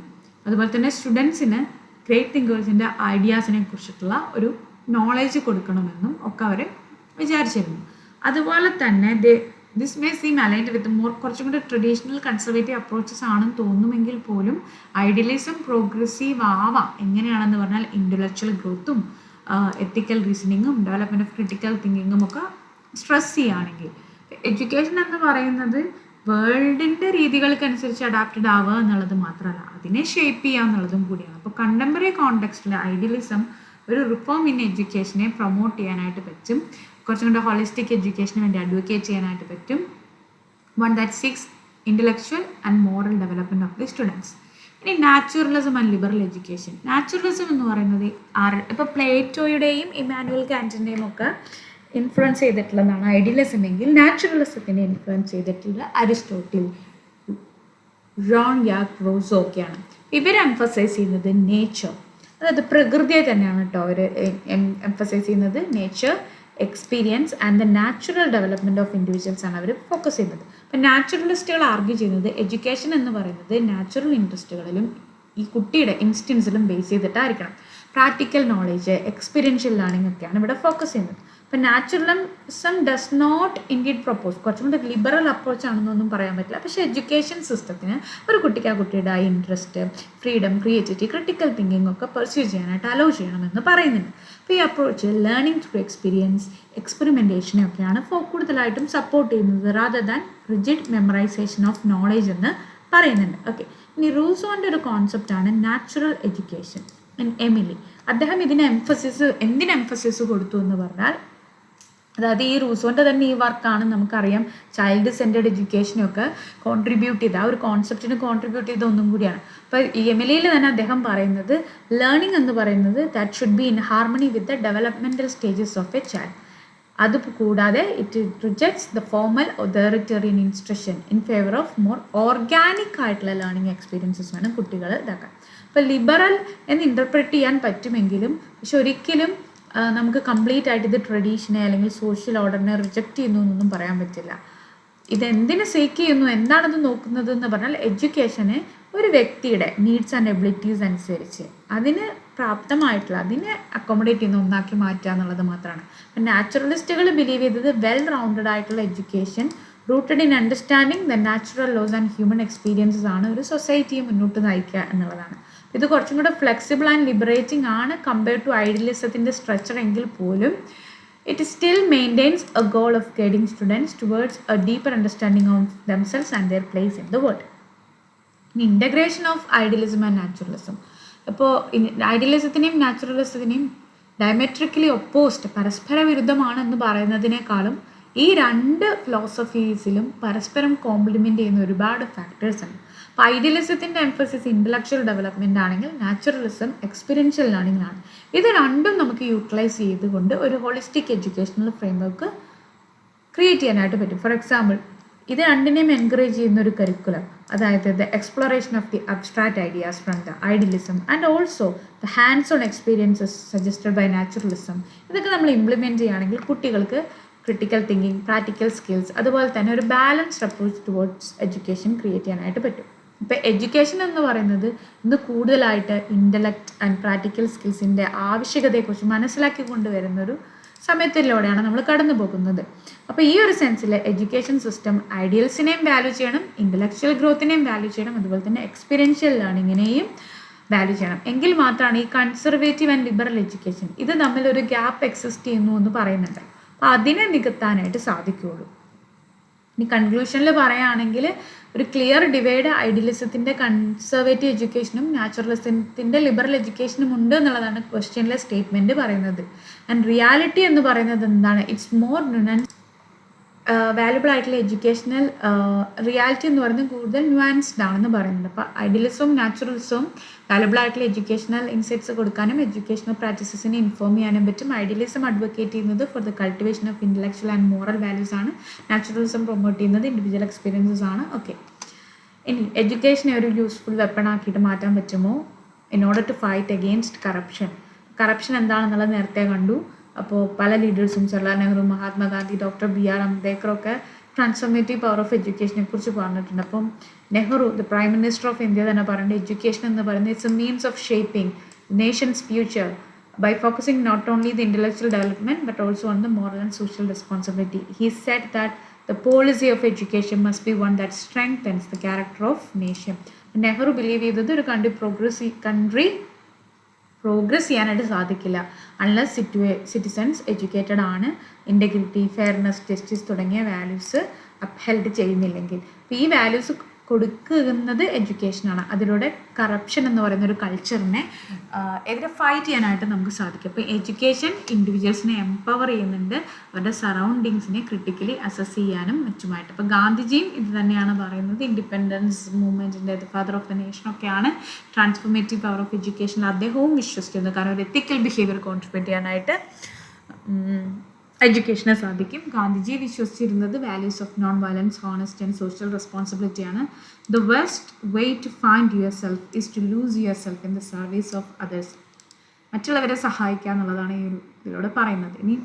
അതുപോലെ തന്നെ സ്റ്റുഡൻസിന് ഗ്രേറ്റ് തിങ്കേഴ്സിൻ്റെ ഐഡിയാസിനെ കുറിച്ചിട്ടുള്ള ഒരു നോളേജ് കൊടുക്കണമെന്നും ഒക്കെ അവർ വിചാരിച്ചിരുന്നു. അതുപോലെ തന്നെ ദിസ് മേ സീം അലൈൻഡ് വിത്ത് കുറച്ചും കൂടി ട്രഡീഷണൽ കൺസർവേറ്റീവ് അപ്രോച്ചസ് ആണെന്ന് തോന്നുമെങ്കിൽ പോലും ഐഡിയലിസം പ്രോഗ്രസീവ് ആവാം. എങ്ങനെയാണെന്ന് പറഞ്ഞാൽ ഇൻ്റലക്ച്വൽ ഗ്രോത്തും എത്തിക്കൽ റീസണിങ്ങും ഡെവലപ്മെൻറ്റ് ഓഫ് ക്രിട്ടിക്കൽ തിങ്കിങ്ങും ഒക്കെ സ്ട്രെസ് ചെയ്യുകയാണെങ്കിൽ, എഡ്യൂക്കേഷൻ എന്ന് പറയുന്നത് വേൾഡിൻ്റെ രീതികൾക്കനുസരിച്ച് അഡാപ്റ്റഡ് ആവുക എന്നുള്ളത് മാത്രമല്ല, അതിനെ ഷേപ്പ് ചെയ്യുക എന്നുള്ളതും കൂടിയാണ്. അപ്പോൾ കണ്ടംപററി കോണ്ടെക്സ്റ്റിൽ ഐഡിയലിസം ഒരു റിഫോം ഇൻ എഡ്യൂക്കേഷനെ പ്രൊമോട്ട് ചെയ്യാനായിട്ട് പറ്റും, കുറച്ചും കൂടെ ഹോളിസ്റ്റിക് എഡ്യൂക്കേഷന് വേണ്ടി അഡ്വക്കേറ്റ് ചെയ്യാനായിട്ട് പറ്റും. One that six intellectual and moral development of the students. ഇനി naturalism and liberal education. Naturalism എന്ന് പറയുന്നത് ഇപ്പോൾ പ്ലേറ്റോയുടെയും ഇമാനുവൽ കാന്റിൻ്റെയും ഒക്കെ ഇൻഫ്ലുവൻസ് ചെയ്തിട്ടുള്ളതാണ് ഐഡിയലിസം എങ്കിൽ, നാച്ചുറലിസത്തിനെ ഇൻഫ്ലുവൻസ് ചെയ്തിട്ടുള്ള അരിസ്റ്റോട്ടിൽ, ജോൺ യാക് റൂസോ ഒക്കെയാണ്. ഇവർ എംഫസൈസ് ചെയ്യുന്നത് നേച്ചർ, അതായത് പ്രകൃതിയെ തന്നെയാണ് കേട്ടോ അവർ എംഫസൈസ് ചെയ്യുന്നത്. Nature, experience and the natural development of individuals ആണ് അവർ ഫോക്കസ് ചെയ്യുന്നത്. അപ്പം നാച്ചുറലിസ്റ്റുകൾ ആർഗ്യൂ ചെയ്യുന്നത് എഡ്യൂക്കേഷൻ എന്ന് പറയുന്നത് നാച്ചുറൽ ഇൻട്രസ്റ്റുകളിലും ഈ കുട്ടിയുടെ ഇൻസ്റ്റിൻസിലും ബേസ് ചെയ്തിട്ടായിരിക്കണം. പ്രാക്ടിക്കൽ നോളേജ്, എക്സ്പീരിയൻഷ്യൽ ലേണിംഗ് ഒക്കെയാണ് ഇവിടെ ഫോക്കസ് ചെയ്യുന്നത്. അപ്പം naturalism does not indeed propose, കുറച്ചും കൂടി ലിബറൽ അപ്രോച്ച് ആണെന്നൊന്നും പറയാൻ പറ്റില്ല. പക്ഷേ എഡ്യൂക്കേഷൻ സിസ്റ്റത്തിന് ഒരു കുട്ടിക്ക് ആ കുട്ടിയുടെ interest, freedom, creativity, critical thinking ഒക്കെ പെർസ്യൂ ചെയ്യാനായിട്ട് അലോ ചെയ്യണമെന്ന് പറയുന്നുണ്ട്. അപ്പോൾ ഈ അപ്രോച്ച് ലേണിംഗ് ത്രൂ എക്സ്പീരിയൻസ്, എക്സ്പെരിമെൻറ്റേഷനെയൊക്കെയാണ് കൂടുതലായിട്ടും സപ്പോർട്ട് ചെയ്യുന്നത്, rather than rigid memorisation of knowledge എന്ന് പറയുന്നുണ്ട്. ഓക്കെ, ഇനി റൂസോൻ്റെ ഒരു കോൺസെപ്റ്റാണ് നാച്ചുറൽ എഡ്യൂക്കേഷൻ ഇൻ എമിലി. അദ്ദേഹം എന്തിന് എംഫസിസ് കൊടുത്തു എന്ന് പറഞ്ഞാൽ, അതായത് ഈ റൂസോൻ്റെ തന്നെ ഈ വർക്കാണ് നമുക്കറിയാം ചൈൽഡ് സെൻറ്റേഡ് എഡ്യൂക്കേഷനൊക്കെ കോൺട്രിബ്യൂട്ട് ചെയ്ത ആ ഒരു കോൺസെപ്റ്റിന് കോൺട്രിബ്യൂട്ട് ചെയ്ത ഒന്നും കൂടിയാണ്. അപ്പോൾ ഈ എമിലിയിൽ തന്നെ അദ്ദേഹം പറയുന്നത് ലേണിംഗ് എന്ന് പറയുന്നത് that should be in harmony with the developmental stages of a child. അത് കൂടാതെ it rejects the formal authoritarian instruction in favour of more organic ആയിട്ടുള്ള ലേണിംഗ് എക്സ്പീരിയൻസസ് വേണം കുട്ടികൾ ഇതാക്കാൻ. അപ്പോൾ ലിബറൽ എന്ന് ഇൻ്റർപ്രറ്റ് ചെയ്യാൻ പറ്റുമെങ്കിലും പക്ഷെ ഒരിക്കലും നമുക്ക് കംപ്ലീറ്റ് ആയിട്ട് ഇത് ട്രഡീഷനെ അല്ലെങ്കിൽ സോഷ്യൽ ഓർഡറിനെ റിജക്റ്റ് ചെയ്യുന്നു എന്നൊന്നും പറയാൻ പറ്റില്ല. ഇതെന്തിനു സേക്ക് ചെയ്യുന്നു, എന്താണത് നോക്കുന്നത് എന്ന് പറഞ്ഞാൽ എഡ്യൂക്കേഷനെ ഒരു വ്യക്തിയുടെ നീഡ്സ് ആൻഡ് എബിലിറ്റീസ് അനുസരിച്ച് അതിന് പ്രാപ്തമായിട്ടുള്ള, അതിനെ അക്കോമഡേറ്റ് ചെയ്യുന്ന ഒന്നാക്കി മാറ്റുക എന്നുള്ളത് മാത്രമാണ്. അപ്പം നാച്ചുറലിസ്റ്റുകൾ ബിലീവ് ചെയ്തത് വെൽ റൗണ്ടഡ് ആയിട്ടുള്ള education rooted in understanding the natural laws and human experiences ആണ് ഒരു സൊസൈറ്റിയെ മുന്നോട്ട് നയിക്കുക എന്നുള്ളതാണ്. ഇത് കുറച്ചും കൂടെ ഫ്ലെക്സിബിൾ ആൻഡ് ലിബറേറ്റിംഗ് ആണ് കമ്പയർഡ് ടു ഐഡിയലിസത്തിൻ്റെ സ്ട്രക്ചർ എങ്കിൽ പോലും it still maintains a goal of guiding students towards a deeper understanding of themselves and their place in the world. Integration of idealism and naturalism. ഇപ്പോൾ ഐഡിയലിസത്തിനെയും നാച്ചുറലിസത്തിനെയും diametrically opposed, പരസ്പര വിരുദ്ധമാണെന്ന് പറയുന്നതിനേക്കാളും ഈ രണ്ട് ഫിലോസഫീസിലും പരസ്പരം കോംപ്ലിമെൻ്റ് ചെയ്യുന്ന ഒരുപാട് ഫാക്ടേഴ്സ് ഉണ്ട്. അപ്പോൾ ഐഡിയലിസത്തിൻ്റെ എംഫസിസ് ഇൻ്റലക്ച്വൽ ഡെവലപ്മെൻ്റ് ആണെങ്കിൽ നാച്ചുറലിസം എക്സ്പീരിയൻഷ്യൽ ലേണിംഗ് ആണ്. ഇത് രണ്ടും നമുക്ക് യൂട്ടിലൈസ് ചെയ്തുകൊണ്ട് ഒരു ഹോളിസ്റ്റിക് എഡ്യൂക്കേഷണൽ ഫ്രെയിംവർക്ക് ക്രിയേറ്റ് ചെയ്യാനായിട്ട് പറ്റും. ഫോർ എക്സാമ്പിൾ, ഇത് രണ്ടിനെയും എൻകറേജ് ചെയ്യുന്ന ഒരു കരിക്കുലം, അതായത് the exploration of the abstract ideas from the idealism and also the hands on experiences suggested by naturalism. ഇതൊക്കെ നമ്മൾ ഇംപ്ലിമെൻറ്റ് ചെയ്യുകയാണെങ്കിൽ കുട്ടികൾക്ക് ക്രിട്ടിക്കൽ തിങ്കിങ്, പ്രാക്ടിക്കൽ സ്കിൽസ്, അതുപോലെ തന്നെ ഒരു balanced approach towards education create ചെയ്യാനായിട്ട് പറ്റും. ഇപ്പോൾ എഡ്യൂക്കേഷൻ എന്ന് പറയുന്നത് ഇന്ന് കൂടുതലായിട്ട് ഇൻ്റലക്റ്റ് ആൻഡ് പ്രാക്ടിക്കൽ സ്കിൽസിൻ്റെ ആവശ്യകതയെക്കുറിച്ച് മനസ്സിലാക്കി കൊണ്ടുവരുന്നൊരു സമയത്തിലൂടെയാണ് നമ്മൾ കടന്നു പോകുന്നത്. അപ്പോൾ ഈ ഒരു സെൻസിൽ എഡ്യൂക്കേഷൻ സിസ്റ്റം ഐഡിയൽസിനെയും വാല്യൂ ചെയ്യണം, ഇൻ്റലക്ച്വൽ ഗ്രോത്തിനെയും വാല്യൂ ചെയ്യണം, അതുപോലെ തന്നെ എക്സ്പീരിയൻഷ്യൽ ലേണിങ്ങിനെയും വാല്യൂ ചെയ്യണം. എങ്കിൽ മാത്രമാണ് ഈ കൺസർവേറ്റീവ് ആൻഡ് ലിബറൽ എഡ്യൂക്കേഷൻ ഇത് തമ്മിലൊരു ഗ്യാപ്പ് എക്സിസ്റ്റ് ചെയ്യുന്നു എന്ന് പറയുന്നുണ്ട്. അപ്പോൾ അതിനെ നികത്താനായിട്ട് സാധിക്കുകയുള്ളൂ. ഇനി കൺക്ലൂഷനിൽ പറയുകയാണെങ്കിൽ ഒരു ക്ലിയർ ഡിവൈഡ് ഐഡിയലിസത്തിൻ്റെ കൺസർവേറ്റീവ് എഡ്യൂക്കേഷനും നാച്ചുറലിസത്തിൻ്റെ ലിബറൽ എഡ്യൂക്കേഷനും ഉണ്ട് എന്നുള്ളതാണ് ക്വസ്റ്റ്യനിലെ സ്റ്റേറ്റ്മെൻറ്റ് പറയുന്നത്. ആൻഡ് റിയാലിറ്റി എന്ന് പറയുന്നത് എന്താണ്? ഇറ്റ്സ് മോർ ന്യൂനൻസ് വാല്യുബിൾ ആയിട്ടുള്ള എഡ്യൂക്കേഷണൽ റിയാലിറ്റി എന്ന് പറയുന്നത് കൂടുതൽ ന്യൂവാൻസ്ഡ് ആണെന്ന് പറയുന്നുണ്ട്. അപ്പോൾ ഐഡിയലിസവും നാച്ചുറലിസവും വാല്യുബിൾ ആയിട്ടുള്ള എഡ്യൂക്കേഷണൽ ഇൻസൈറ്റ്സ് കൊടുക്കാനും എഡ്യൂക്കേഷണൽ പ്രാക്ടീസസിനെ ഇൻഫോം ചെയ്യാനും പറ്റും. ഐഡിയലിസം അഡ്വക്കേറ്റ് ചെയ്യുന്നത് for the cultivation of intellectual and moral values ആണ്. നാച്ചുറലിസം പ്രൊമോട്ട് ചെയ്യുന്നത് ഇൻഡിവിജ്വൽ എക്സ്പീരിയൻസസ് ആണ്. ഓക്കെ, ഇനി എഡ്യൂക്കേഷനെ ഒരു യൂസ്ഫുൾ വെപ്പൺ ആക്കിയിട്ട് മാറ്റാൻ പറ്റുമോ in order to fight against corruption? Corruption എന്താണെന്നുള്ളത് നേരത്തെ കണ്ടു. അപ്പോൾ പല ലീഡേഴ്സും ജവഹർലാൽ നെഹ്റു, മഹാത്മാഗാന്ധി, ഡോക്ടർ BR അംബേദ്കറൊക്കെ ട്രാൻസ്ഫോർമേറ്റീവ് പവർ ഓഫ് എഡ്യൂക്കേഷനെ കുറിച്ച് പറഞ്ഞിട്ടുണ്ട്. അപ്പം Nehru, the prime minister of India, തന്നെ പറയുന്നത് എഡ്യൂക്കേഷൻ എന്ന് പറയുന്നത് it's a means of shaping nation's future by focusing not only the intellectual development but also on the moral and social responsibility. He said that the policy of education must be one that strengthens the character of nation. Nehru believe ചെയ്തത് ഒരു country progress ചെയ്യാനായിട്ട് സാധിക്കില്ല unless citizens educated ആണ്, integrity, fairness, justice തുടങ്ങിയ values upheld ചെയ്യുന്നില്ലെങ്കിൽ. അപ്പോൾ ഈ values കൊടുക്കുന്നത് എഡ്യൂക്കേഷനാണ്. അതിലൂടെ കറപ്ഷൻ എന്ന് പറയുന്ന ഒരു കൾച്ചറിനെ എതിരെ ഫൈറ്റ് ചെയ്യാനായിട്ട് നമുക്ക് സാധിക്കും. അപ്പോൾ എഡ്യൂക്കേഷൻ ഇൻഡിവിജ്വൽസിനെ എംപവർ ചെയ്യുന്നുണ്ട്, അവരുടെ സറൗണ്ടിങ്സിനെ ക്രിട്ടിക്കലി അസസ് ചെയ്യാനും മറ്റുമായിട്ട്. അപ്പോൾ ഗാന്ധിജിയും ഇത് തന്നെയാണ് പറയുന്നത്. ഇൻഡിപെൻഡൻസ് മൂവ്മെൻറ്റിൻ്റെ ഫാദർ ഓഫ് ദ നേഷനൊക്കെയാണ് ട്രാൻസ്ഫോർമേറ്റീവ് പവർ ഓഫ് എഡ്യൂക്കേഷനിൽ അദ്ദേഹവും വിശ്വസിക്കുന്നത്. കാരണം ഒരു എത്തിക്കൽ ബിഹേവിയർ കോൺട്രിബ്യൂട്ട് ചെയ്യാനായിട്ട് എഡ്യൂക്കേഷനെ സാധിക്കും. ഗാന്ധിജി വിശ്വസിച്ചിരുന്നത് values of non violence, honest and social റെസ്പോൺസിബിലിറ്റിയാണ്. The best way to find yourself is to lose yourself in the service of others. മറ്റുള്ളവരെ സഹായിക്കുക എന്നുള്ളതാണ് ഈ ഒരു ഇതിലൂടെ പറയുന്നത്. ഇനി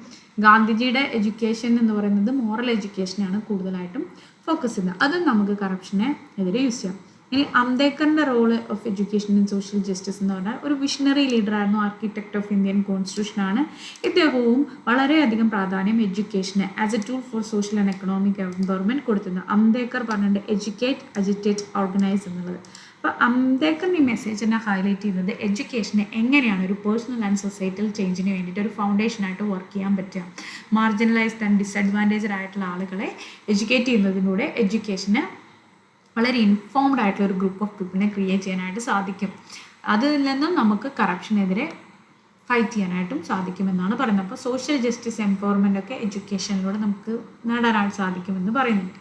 ഗാന്ധിജിയുടെ എഡ്യൂക്കേഷൻ എന്ന് പറയുന്നത് മോറൽ എഡ്യൂക്കേഷനാണ് കൂടുതലായിട്ടും ഫോക്കസ് ചെയ്യുന്നത്. അതും നമുക്ക് കറപ്ഷനെ എതിരെ യൂസ് ചെയ്യാം. ഇനി അംബേദ്കറിൻ്റെ role of education and social justice എന്ന് പറഞ്ഞാൽ ഒരു വിഷണറി ലീഡറായിരുന്നു, ആർക്കിടെക്ട് ഓഫ് ഇന്ത്യൻ കോൺസ്റ്റിറ്റ്യൂഷനാണ്. ഇദ്ദേഹവും വളരെയധികം പ്രാധാന്യം എഡ്യൂക്കേഷന് as a tool for social and economic empowerment കൊടുത്തിരുന്നു. അംബേദ്കർ പറഞ്ഞിട്ടുണ്ട് എഡ്യൂക്കേറ്റ്, അജിറ്റേറ്റ്, ഓർഗനൈസ് എന്നുള്ളത്. അപ്പോൾ അംബേദ്കറിൻ്റെ ഈ മെസ്സേജ് തന്നെ ഹൈലൈറ്റ് ചെയ്യുന്നത് എഡ്യൂക്കേഷനെ എങ്ങനെയാണ് ഒരു പേഴ്സണൽ ആൻഡ് സൊസൈറ്റൽ ചേഞ്ചിന് വേണ്ടിയിട്ട് ഒരു ഫൗണ്ടേഷനായിട്ട് വർക്ക് ചെയ്യാൻ പറ്റുക. മാർജിനലൈസ്ഡ് ആൻഡ് ഡിസഡ്വാൻറ്റേജഡ് ആയിട്ടുള്ള ആളുകളെ എഡ്യൂക്കേറ്റ് ചെയ്യുന്നതിലൂടെ എഡ്യൂക്കേഷന് വളരെ ഇൻഫോംഡ് ആയിട്ടുള്ള ഒരു ഗ്രൂപ്പ് ഓഫ് പീപ്പിളിനെ ക്രിയേറ്റ് ചെയ്യാനായിട്ട് സാധിക്കും. അതിൽ നിന്നും നമുക്ക് കറപ്ഷനെതിരെ ഫൈറ്റ് ചെയ്യാനായിട്ടും സാധിക്കുമെന്നാണ് പറയുന്നത്. അപ്പോൾ സോഷ്യൽ ജസ്റ്റിസ് എംപവർമെൻ്റ് ഒക്കെ എഡ്യൂക്കേഷനിലൂടെ നമുക്ക് നേടാനായിട്ട് സാധിക്കുമെന്ന് പറയുന്നുണ്ട്.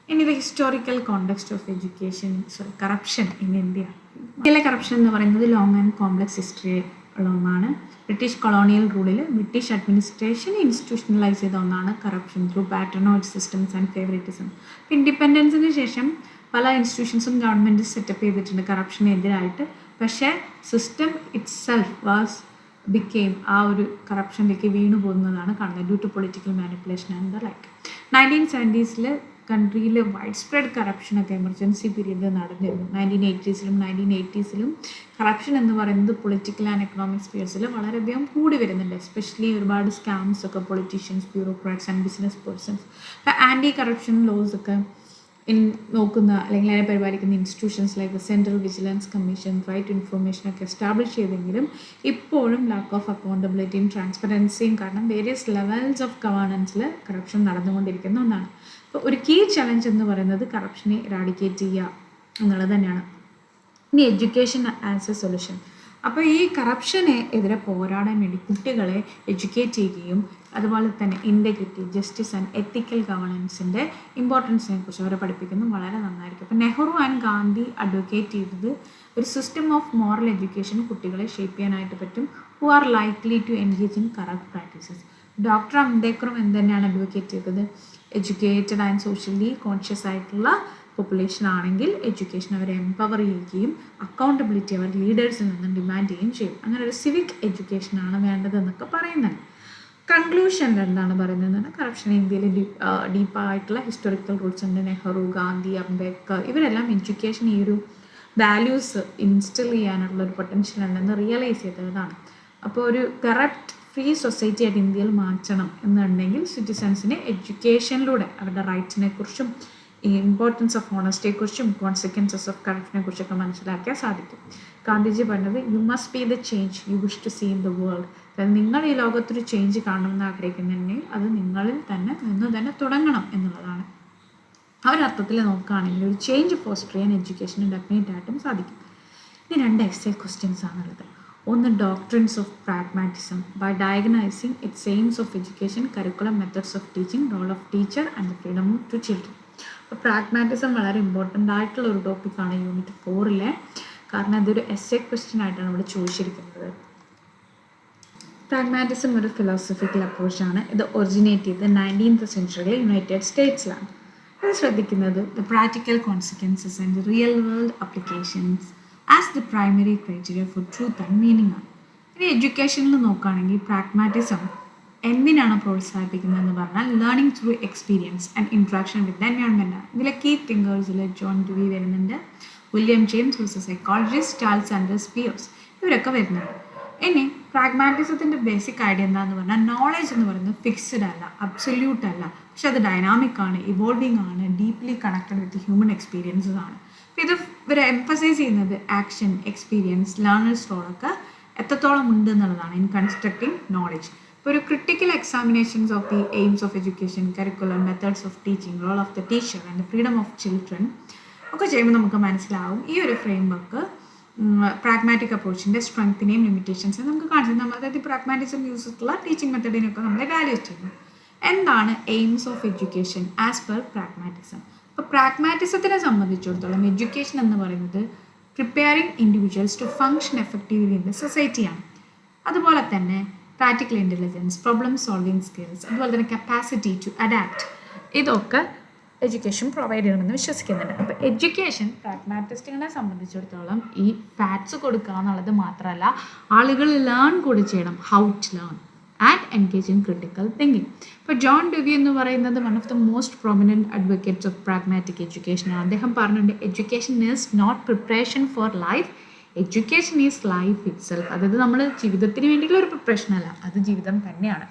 ഇനി the historical context of corruption in India. ഇന്ത്യയിലെ കറപ്ഷൻ എന്ന് പറയുന്നത് ലോങ് ആൻഡ് കോംപ്ലക്സ് ഹിസ്റ്ററി ഉള്ള ഒന്നാണ്. ബ്രിട്ടീഷ് കൊളോണിയൽ റൂളിൽ ബ്രിട്ടീഷ് അഡ്മിനിസ്ട്രേഷൻ ഇൻസ്റ്റിറ്റ്യൂഷണലൈസ് ചെയ്ത ഒന്നാണ് corruption through patronage systems and favouritism. ഇൻഡിപെൻഡൻസിന് ശേഷം പല ഇൻസ്റ്റിറ്റ്യൂഷൻസും ഗവൺമെൻറ് സെറ്റപ്പ് ചെയ്തിട്ടുണ്ട് കറപ്ഷനെതിരായിട്ട്. പക്ഷേ സിസ്റ്റം ഇറ്റ് സെൽഫ് ബിക്കെയിം ആ ഒരു കറപ്ഷനിലേക്ക് വീണു പോകുന്നതാണ് കാണുന്നത് due to political manipulation and the like. 1970s കൺട്രിയിൽ വൈഡ് സ്പ്രെഡ് കറപ്ഷനൊക്കെ എമർജൻസി പീരീഡിൽ നടന്നിരുന്നു. 1980s-ലും 1980s-ലും കറപ്ഷൻ എന്ന് പറയുന്നത് പൊളിറ്റിക്കൽ ആൻഡ് എക്കണോമിക് സ്പിയേഴ്സിൽ വളരെയധികം കൂടി വരുന്നുണ്ട്. എസ്പെഷ്യലി ഒരുപാട് സ്കാംസ് ഒക്കെ politicians, bureaucrats and business persons. അപ്പോൾ ആൻറ്റി കറപ്ഷൻ ലോസ് ഒക്കെ നോക്കുന്ന അല്ലെങ്കിൽ അതിനെ പരിപാലിക്കുന്ന institutions like central vigilance commission, right to information ഒക്കെ എസ്റ്റാബ്ലിഷ് ചെയ്തെങ്കിലും ഇപ്പോഴും ലാക്ക് ഓഫ് അക്കൗണ്ടബിലിറ്റിയും ട്രാൻസ്പെറൻസിയും കാരണം വേരിയസ് ലെവൽസ് ഓഫ് ഗവേണൻസിൽ കറപ്ഷൻ നടന്നുകൊണ്ടിരിക്കുന്ന ഒന്നാണ്. അപ്പോൾ ഒരു കീ ചലഞ്ച് എന്ന് പറയുന്നത് കറപ്ഷനെ ഇറാഡിക്കേറ്റ് ചെയ്യുക എന്നുള്ളത് തന്നെയാണ്. ഇനി എഡ്യൂക്കേഷൻ ആസ് എ സൊല്യൂഷൻ. അപ്പോൾ ഈ കറപ്ഷനെ എതിരെ പോരാടാൻ വേണ്ടി കുട്ടികളെ എഡ്യൂക്കേറ്റ് ചെയ്യുകയും അതുപോലെ തന്നെ ഇൻറ്റഗ്രിറ്റി, ജസ്റ്റിസ് ആൻഡ് എത്തിക്കൽ ഗവേണൻസിൻ്റെ ഇമ്പോർട്ടൻസിനെ കുറിച്ച് അവരെ പഠിപ്പിക്കുന്നത് വളരെ നന്നായിരിക്കും. അപ്പോൾ നെഹ്റു ആൻഡ് ഗാന്ധി അഡ്വക്കേറ്റ് ചെയ്തത് ഒരു സിസ്റ്റം ഓഫ് മോറൽ എഡ്യൂക്കേഷൻ കുട്ടികളെ ഷേപ്പ് ചെയ്യാനായിട്ട് പറ്റും who are likely to engage in corrupt practices. Doctor അംബേദ്കറും എന്ത് തന്നെയാണ് അഡ്വക്കേറ്റ് ചെയ്തത്? എഡ്യൂക്കേറ്റഡ് ആൻഡ് സോഷ്യലി കോൺഷ്യസ് ആയിട്ടുള്ള പോപ്പുലേഷൻ ആണെങ്കിൽ എഡ്യൂക്കേഷൻ അവരെ എംപവർ ചെയ്യുകയും അക്കൗണ്ടബിലിറ്റി അവർ ലീഡേഴ്സിൽ നിന്നും ഡിമാൻഡ് ചെയ്യുകയും ചെയ്യും. അങ്ങനെ ഒരു സിവിക് എഡ്യൂക്കേഷനാണ് വേണ്ടതെന്നൊക്കെ പറയുന്നുണ്ട്. കൺക്ലൂഷനിൽ എന്താണ് പറയുന്നത്? കറപ്ഷൻ ഇന്ത്യയിൽ ഡീപ്പായിട്ടുള്ള ഹിസ്റ്റോറിക്കൽ റൂട്ട്സ് ഉണ്ട്. നെഹ്റു, ഗാന്ധി, അംബേദ്കർ ഇവരെല്ലാം എഡ്യൂക്കേഷൻ ഈ ഒരു വാല്യൂസ് ഇൻസ്റ്റിൽ ചെയ്യാനുള്ള ഒരു പൊട്ടൻഷ്യൽ ഉണ്ടെന്ന് റിയലൈസ് ചെയ്തതാണ്. അപ്പോൾ ഒരു കറപ്റ്റ് ഫ്രീ സൊസൈറ്റി ആയിട്ട് ഇന്ത്യയിൽ മാറ്റണം എന്നുണ്ടെങ്കിൽ സിറ്റിസൺസിനെ എഡ്യൂക്കേഷനിലൂടെ അവരുടെ റൈറ്റ്സിനെ കുറിച്ചും ഇമ്പോർട്ടൻസ് ഓഫ് ഹോണസ്റ്റിയെക്കുറിച്ചും കോൺസിക്വൻസസ് ഓഫ് കറപ്ഷനെ കുറിച്ചൊക്കെ മനസ്സിലാക്കാൻ സാധിക്കും. ഗാന്ധിജി പറഞ്ഞത് you must be the change you wish to see in the world. അതായത് നിങ്ങൾ ഈ ലോകത്തൊരു ചേഞ്ച് കാണണമെന്ന് ആഗ്രഹിക്കുന്നുണ്ടെങ്കിൽ അത് നിങ്ങളിൽ നിന്ന് തന്നെ തുടങ്ങണം എന്നുള്ളതാണ്. ആ ഒരു അർത്ഥത്തിൽ നോക്കുകയാണെങ്കിൽ ഒരു ചേഞ്ച് ഫോസ്റ്റർ ചെയ്യാൻ എഡ്യൂക്കേഷന് ഡെഫിനറ്റ് ആയിട്ടും സാധിക്കും. ഇനി 2 എക്സൈ ക്വസ്റ്റ്യൻസ് ആണുള്ളത്. ഒന്ന് doctrines of pragmatism by diagnosing its aims of education, curriculum, methods of teaching, role of teacher and the freedom to children. അപ്പോൾ പ്രാഗ്മാറ്റിസം വളരെ ഇമ്പോർട്ടൻ്റ് ആയിട്ടുള്ള ഒരു ടോപ്പിക്കാണ് യൂണിറ്റ് 4-ലെ. കാരണം ഇതൊരു എസ്സേ ക്വസ്റ്റ്യൻ ആയിട്ടാണ് ഇവിടെ ചോദിച്ചിരിക്കുന്നത്. പ്രാഗ്മാറ്റിസം ഒരു ഫിലോസഫിക്കൽ അപ്രോച്ചാണ്. ഇത് ഒറിജിനേറ്റ് ചെയ്ത് 19th സെഞ്ച്വറിയിൽ യുണൈറ്റഡ് സ്റ്റേറ്റ്സിലാണ്. ഇത് ശ്രദ്ധിക്കുന്നത് the practical consequences and real world applications as the primary criteria for truth and meaning ആണ്. ഇനി എഡ്യൂക്കേഷനിൽ നോക്കുകയാണെങ്കിൽ പ്രാഗ്മാറ്റിസം എന്തിനാണ് പ്രോത്സാഹിപ്പിക്കുന്നതെന്ന് പറഞ്ഞാൽ learning through experience and interaction with environment ആണ്. ഇതിലെ കീ തിങ്കേഴ്സിൽ ജോൺ ഡ്യൂയി വരുന്നുണ്ട്, William James who's a psychologist, Charles Sanders Peirce, ഇവരൊക്കെ വരുന്നുണ്ട്. ഇനി പ്രാഗ്മാറ്റിസത്തിൻ്റെ ബേസിക് ഐഡിയ എന്താണെന്ന് പറഞ്ഞാൽ നോളജ് എന്ന് പറയുന്നത് ഫിക്സ്ഡ് അല്ല, അബ്സല്യൂട്ട് അല്ല, പക്ഷെ അത് ഡൈനാമിക് ആണ്, ഇവോൾവിംഗ് ആണ്, deeply connected with human experiences ആണ്. അപ്പോൾ ഇത് ഇവർ എംഫസൈസ് ചെയ്യുന്നത് ആക്ഷൻ, എക്സ്പീരിയൻസ്, ലേണേഴ്സ് റോളൊക്കെ എത്രത്തോളം ഉണ്ട് എന്നുള്ളതാണ് ഇൻ കൺസ്ട്രക്റ്റിംഗ് നോളജ്. ഇപ്പോൾ ഒരു critical examinations of the aims of education, curriculum, methods of teaching, role of the teacher and freedom of children ഒക്കെ ചെയ്യുമ്പോൾ നമുക്ക് മനസ്സിലാവും ഈ ഒരു ഫ്രെയിം വർക്ക് പ്രാഗ്മാറ്റിക് അപ്രോച്ചിൻ്റെ സ്ട്രെങ്ത്തിനെയും ലിമിറ്റേഷൻസിനെയും നമുക്ക് കാണിച്ചു. നമ്മൾ അതായത് പ്രാഗ്മാറ്റിസം യൂസ് ചെയ്തിട്ടുള്ള ടീച്ചിങ് മെത്തേഡിനെയൊക്കെ നമ്മളെ വാല്യൂസ് ചെയ്യുന്നു. എന്താണ് aims of education as per pragmatism? അപ്പോൾ പ്രാഗ്മാറ്റിസത്തിനെ സംബന്ധിച്ചിടത്തോളം എഡ്യൂക്കേഷൻ എന്ന് പറയുന്നത് preparing individuals to function effectively in the സൊസൈറ്റിയാണ്. അതുപോലെ തന്നെ practical intelligence, problem solving skills, അതുപോലെ തന്നെ കപ്പാസിറ്റി ടു അഡാപ്റ്റ്, ഇതൊക്കെ എഡ്യൂക്കേഷൻ പ്രൊവൈഡ് ചെയ്യണമെന്ന് വിശ്വസിക്കുന്നുണ്ട്. അപ്പോൾ എഡ്യൂക്കേഷൻ പ്രാഗ്മാറ്റിസ്റ്റുകളെ സംബന്ധിച്ചിടത്തോളം ഈ ഫാക്ട്സ് കൊടുക്കുക എന്നുള്ളത് മാത്രമല്ല, ആളുകൾ ലേൺ കൂടി ചെയ്യണം, how to learn and engage in critical thinking. ഇപ്പോൾ ജോൺ ഡ്യൂയി എന്ന് പറയുന്നത് one of the most prominent advocates of pragmatic എഡ്യൂക്കേഷനാണ്. അദ്ദേഹം പറഞ്ഞിട്ടുണ്ട്, education is not preparation for life, education is life itself. അതായത് നമ്മൾ ജീവിതത്തിന് വേണ്ടിയിട്ടുള്ള ഒരു പ്രിപ്പറേഷൻ അല്ല, അത് ജീവിതം തന്നെയാണ്.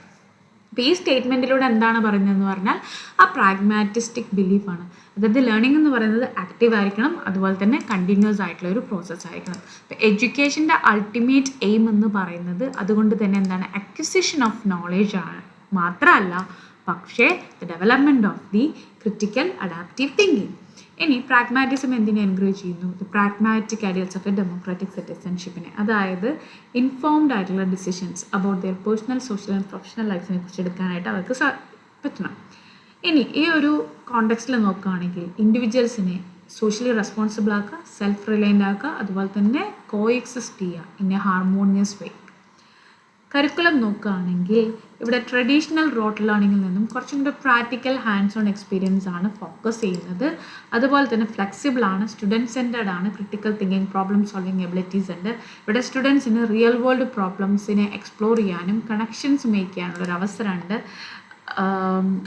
അപ്പോൾ ഈ സ്റ്റേറ്റ്മെൻറ്റിലൂടെ എന്താണ് പറയുന്നതെന്ന് പറഞ്ഞാൽ ആ പ്രാഗ്മാറ്റിസ്റ്റിക് ബിലീഫാണ്. അതായത് ലേണിംഗ് എന്ന് പറയുന്നത് ആക്റ്റീവ് ആയിരിക്കണം, അതുപോലെ തന്നെ കണ്ടിന്യൂസ് ആയിട്ടുള്ള ഒരു പ്രോസസ്സ് ആയിരിക്കണം. അപ്പോൾ എഡ്യൂക്കേഷൻ്റെ അൾട്ടിമേറ്റ് എയിം എന്ന് പറയുന്നത് അതുകൊണ്ട് തന്നെ എന്താണ്, അക്വിസിഷൻ ഓഫ് നോളേജ് ആണ് മാത്രമല്ല, പക്ഷേ the development of the critical adaptive thinking. ഇനി പ്രാഗ്മാറ്റിസം എന്തിനെ എൻകറേജ് ചെയ്യുന്നു? The pragmatic ideals of a democratic സിറ്റിസൺഷിപ്പിനെ, അതായത് ഇൻഫോംഡ് ആയിട്ടുള്ള decisions about their personal, social and professional ലൈഫിനെ കുറിച്ച് എടുക്കാനായിട്ട് അവർക്ക് പറ്റണം. ഇനി ഈ ഒരു കോണ്ടെക്സ്റ്റിൽ നോക്കുകയാണെങ്കിൽ ഇൻഡിവിജ്വൽസിനെ സോഷ്യലി റെസ്പോൺസിബിൾ ആക്കുക, സെൽഫ് റിലയൻ്റ് ആക്കുക, അതുപോലെ തന്നെ കോ എക്സിസ്റ്റ് ചെയ്യുക in A harmonious way. Curriculum നോക്കുകയാണെങ്കിൽ ഇവിടെ ട്രഡീഷണൽ റോട്ട് ലേണിങ്ങിൽ നിന്നും കുറച്ചും കൂടി പ്രാക്ടിക്കൽ ഹാൻഡ്സ് ഓൺ എക്സ്പീരിയൻസ് ആണ് ഫോക്കസ് ചെയ്യുന്നത്. അതുപോലെ തന്നെ ഫ്ലെക്സിബിൾ ആണ്, സ്റ്റുഡൻറ്റ് സെൻറ്റേർഡ് ആണ്, critical thinking, problem solving abilities ഉണ്ട്. ഇവിടെ സ്റ്റുഡൻസിന് റിയൽ വേൾഡ് പ്രോബ്ലംസിനെ എക്സ്പ്ലോർ ചെയ്യാനും കണക്ഷൻസ് മേക്ക് ചെയ്യാനുള്ളൊരു അവസരമുണ്ട്.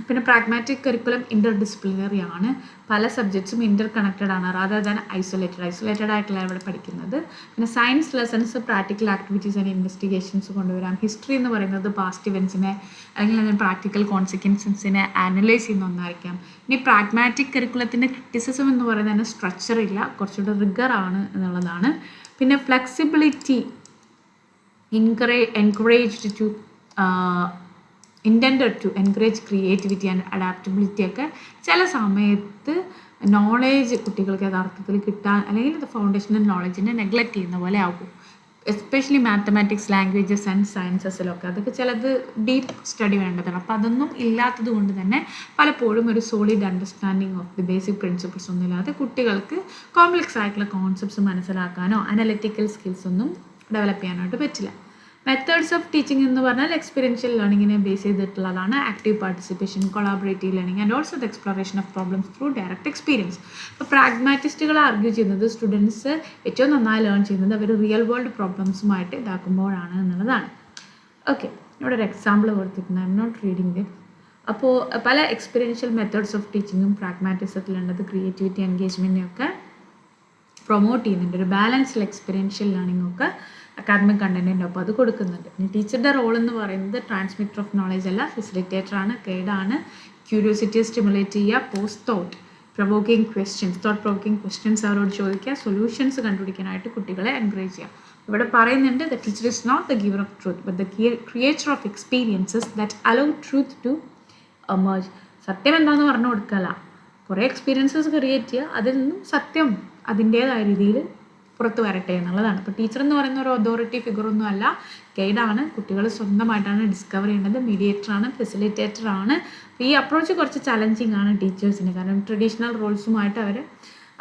പിന്നെ പ്രാഗ്മാറ്റിക് കരിക്കുലം ഇൻ്റർ ഡിസിപ്ലിനറി ആണ്, പല സബ്ജക്ട്സും ഇൻ്റർ കണക്റ്റഡ് ആണ്, റാദർ ദാൻ ഐസൊലേറ്റഡ് ആയിട്ടുള്ള ഇവിടെ പഠിക്കുന്നത്. പിന്നെ science lessons, practical activities and investigations കൊണ്ടുവരാം. ഹിസ്റ്ററി എന്ന് പറയുന്നത് പാസ്റ്റ് ഇവൻസിനെ അല്ലെങ്കിൽ അതിന് പ്രാക്ടിക്കൽ കോൺസിക്വൻസസിനെ അനലൈസ് ചെയ്യുന്ന ഒന്നായിരിക്കാം. ഇനി പ്രാഗ്മാറ്റിക് കരിക്കുലത്തിൻ്റെ ക്രിറ്റിസിസം എന്ന് പറയുന്നതിന് സ്ട്രക്ചർ ഇല്ല, കുറച്ചുകൂടെ റിഗർ ആണ് എന്നുള്ളതാണ്. പിന്നെ flexibility encouraged to intended to encourage creativity and adaptability ഒക്കെ ചില സമയത്ത് നോളേജ് കുട്ടികൾക്ക് യഥാർത്ഥത്തിൽ കിട്ടാൻ അല്ലെങ്കിൽ ഫൗണ്ടേഷണൽ നോളജിനെ നെഗ്ലക്റ്റ് ചെയ്യുന്ന പോലെ ആകും. എസ്പെഷ്യലി മാത്തമാറ്റിക്സ്, ലാംഗ്വേജസ് ആൻഡ് സയൻസസിലൊക്കെ അതൊക്കെ ചിലത് ഡീപ്പ് സ്റ്റഡി വേണ്ടതാണ്. അപ്പോൾ അതൊന്നും ഇല്ലാത്തത് കൊണ്ട് തന്നെ പലപ്പോഴും ഒരു solid understanding of the basic principles ഒന്നും ഇല്ലാതെ കുട്ടികൾക്ക് കോംപ്ലക്സ് ആയിട്ടുള്ള കോൺസെപ്റ്റ്സ് മനസ്സിലാക്കാനോ അനലിറ്റിക്കൽ സ്കിൽസ് ഒന്നും ഡെവലപ്പ് ചെയ്യാനായിട്ട് പറ്റില്ല. മെത്തേഡ്സ് ഓഫ് ടീച്ചിങ് എന്ന് പറഞ്ഞാൽ എക്സ്പീരിയൻഷ്യൽ ലേണിങ്ങിനെ ബേസ് ചെയ്തിട്ടുള്ളതാണ്. Active participation, collaborative learning and also the exploration of problems through direct experience. ഇപ്പോൾ പ്രാഗ്മാറ്റിസ്റ്റുകൾ ആർഗ്യൂ ചെയ്യുന്നത് സ്റ്റുഡൻസ് ഏറ്റവും നന്നായി ലേൺ ചെയ്യുന്നത് അവർ റിയൽ വേൾഡ് പ്രോബ്ലംസുമായിട്ട് ഇതാക്കുമ്പോഴാണ് എന്നുള്ളതാണ്. ഓക്കെ, ഇവിടെ ഒരു എക്സാമ്പിൾ കൊടുത്തിട്ടുണ്ട്, I'm not reading it. അപ്പോൾ പല എക്സ്പീരിയൻഷ്യൽ മെത്തേഡ്സ് ഓഫ് ടീച്ചിങ്ങും പ്രാഗ്മാറ്റിസത്തിലുള്ളത് ക്രിയേറ്റിവിറ്റി, എൻഗേജ്മെൻറ്റിനെയൊക്കെ പ്രൊമോട്ട് ചെയ്യുന്നുണ്ട്. ഒരു ബാലൻസ്ഡ് എക്സ്പീരിയൻഷ്യൽ ലേണിംഗ് ഒക്കെ അക്കാഡമിക് കണ്ടൻറ്റിൻ്റെ ഒപ്പം അത് കൊടുക്കുന്നുണ്ട്. ഇനി ടീച്ചറുടെ റോൾ എന്ന് പറയുന്നത് ട്രാൻസ്മിറ്റർ ഓഫ് നോളജ് അല്ല, ഫെസിലിറ്റേറ്റർ ആണ്, ഗൈഡാണ്. ക്യൂരിയോസിറ്റിയെ സ്റ്റിമുലേറ്റ് ചെയ്യുക, pose thought provoking questions, thought provoking questions അവരോട് ചോദിക്കുക, സൊല്യൂഷൻസ് കണ്ടുപിടിക്കാനായിട്ട് കുട്ടികളെ എൻകറേജ് ചെയ്യുക. ഇവിടെ പറയുന്നുണ്ട്, the teacher is not the giver of truth but the creator of experiences that allow truth to emerge. സത്യം എന്താണെന്ന് പറഞ്ഞു കൊടുക്കല, കുറേ എക്സ്പീരിയൻസസ് ക്രിയേറ്റ് ചെയ്യുക, അതിൽ നിന്നും സത്യം അതിൻ്റേതായ രീതിയിൽ പുറത്ത് വരട്ടെ എന്നുള്ളതാണ്. ഇപ്പോൾ ടീച്ചർ എന്ന് പറയുന്ന ഒരു അതോറിറ്റി ഫിഗറൊന്നും അല്ല, ഗൈഡാണ്. കുട്ടികൾ സ്വന്തമായിട്ടാണ് ഡിസ്കവർ ചെയ്യേണ്ടത്, മീഡിയേറ്ററാണ്, ഫെസിലിറ്റേറ്ററാണ്. ഈ അപ്രോച്ച് കുറച്ച് ചലഞ്ചിങ് ആണ് ടീച്ചേഴ്സിന്, കാരണം ട്രഡീഷണൽ റോൾസുമായിട്ട് അവർ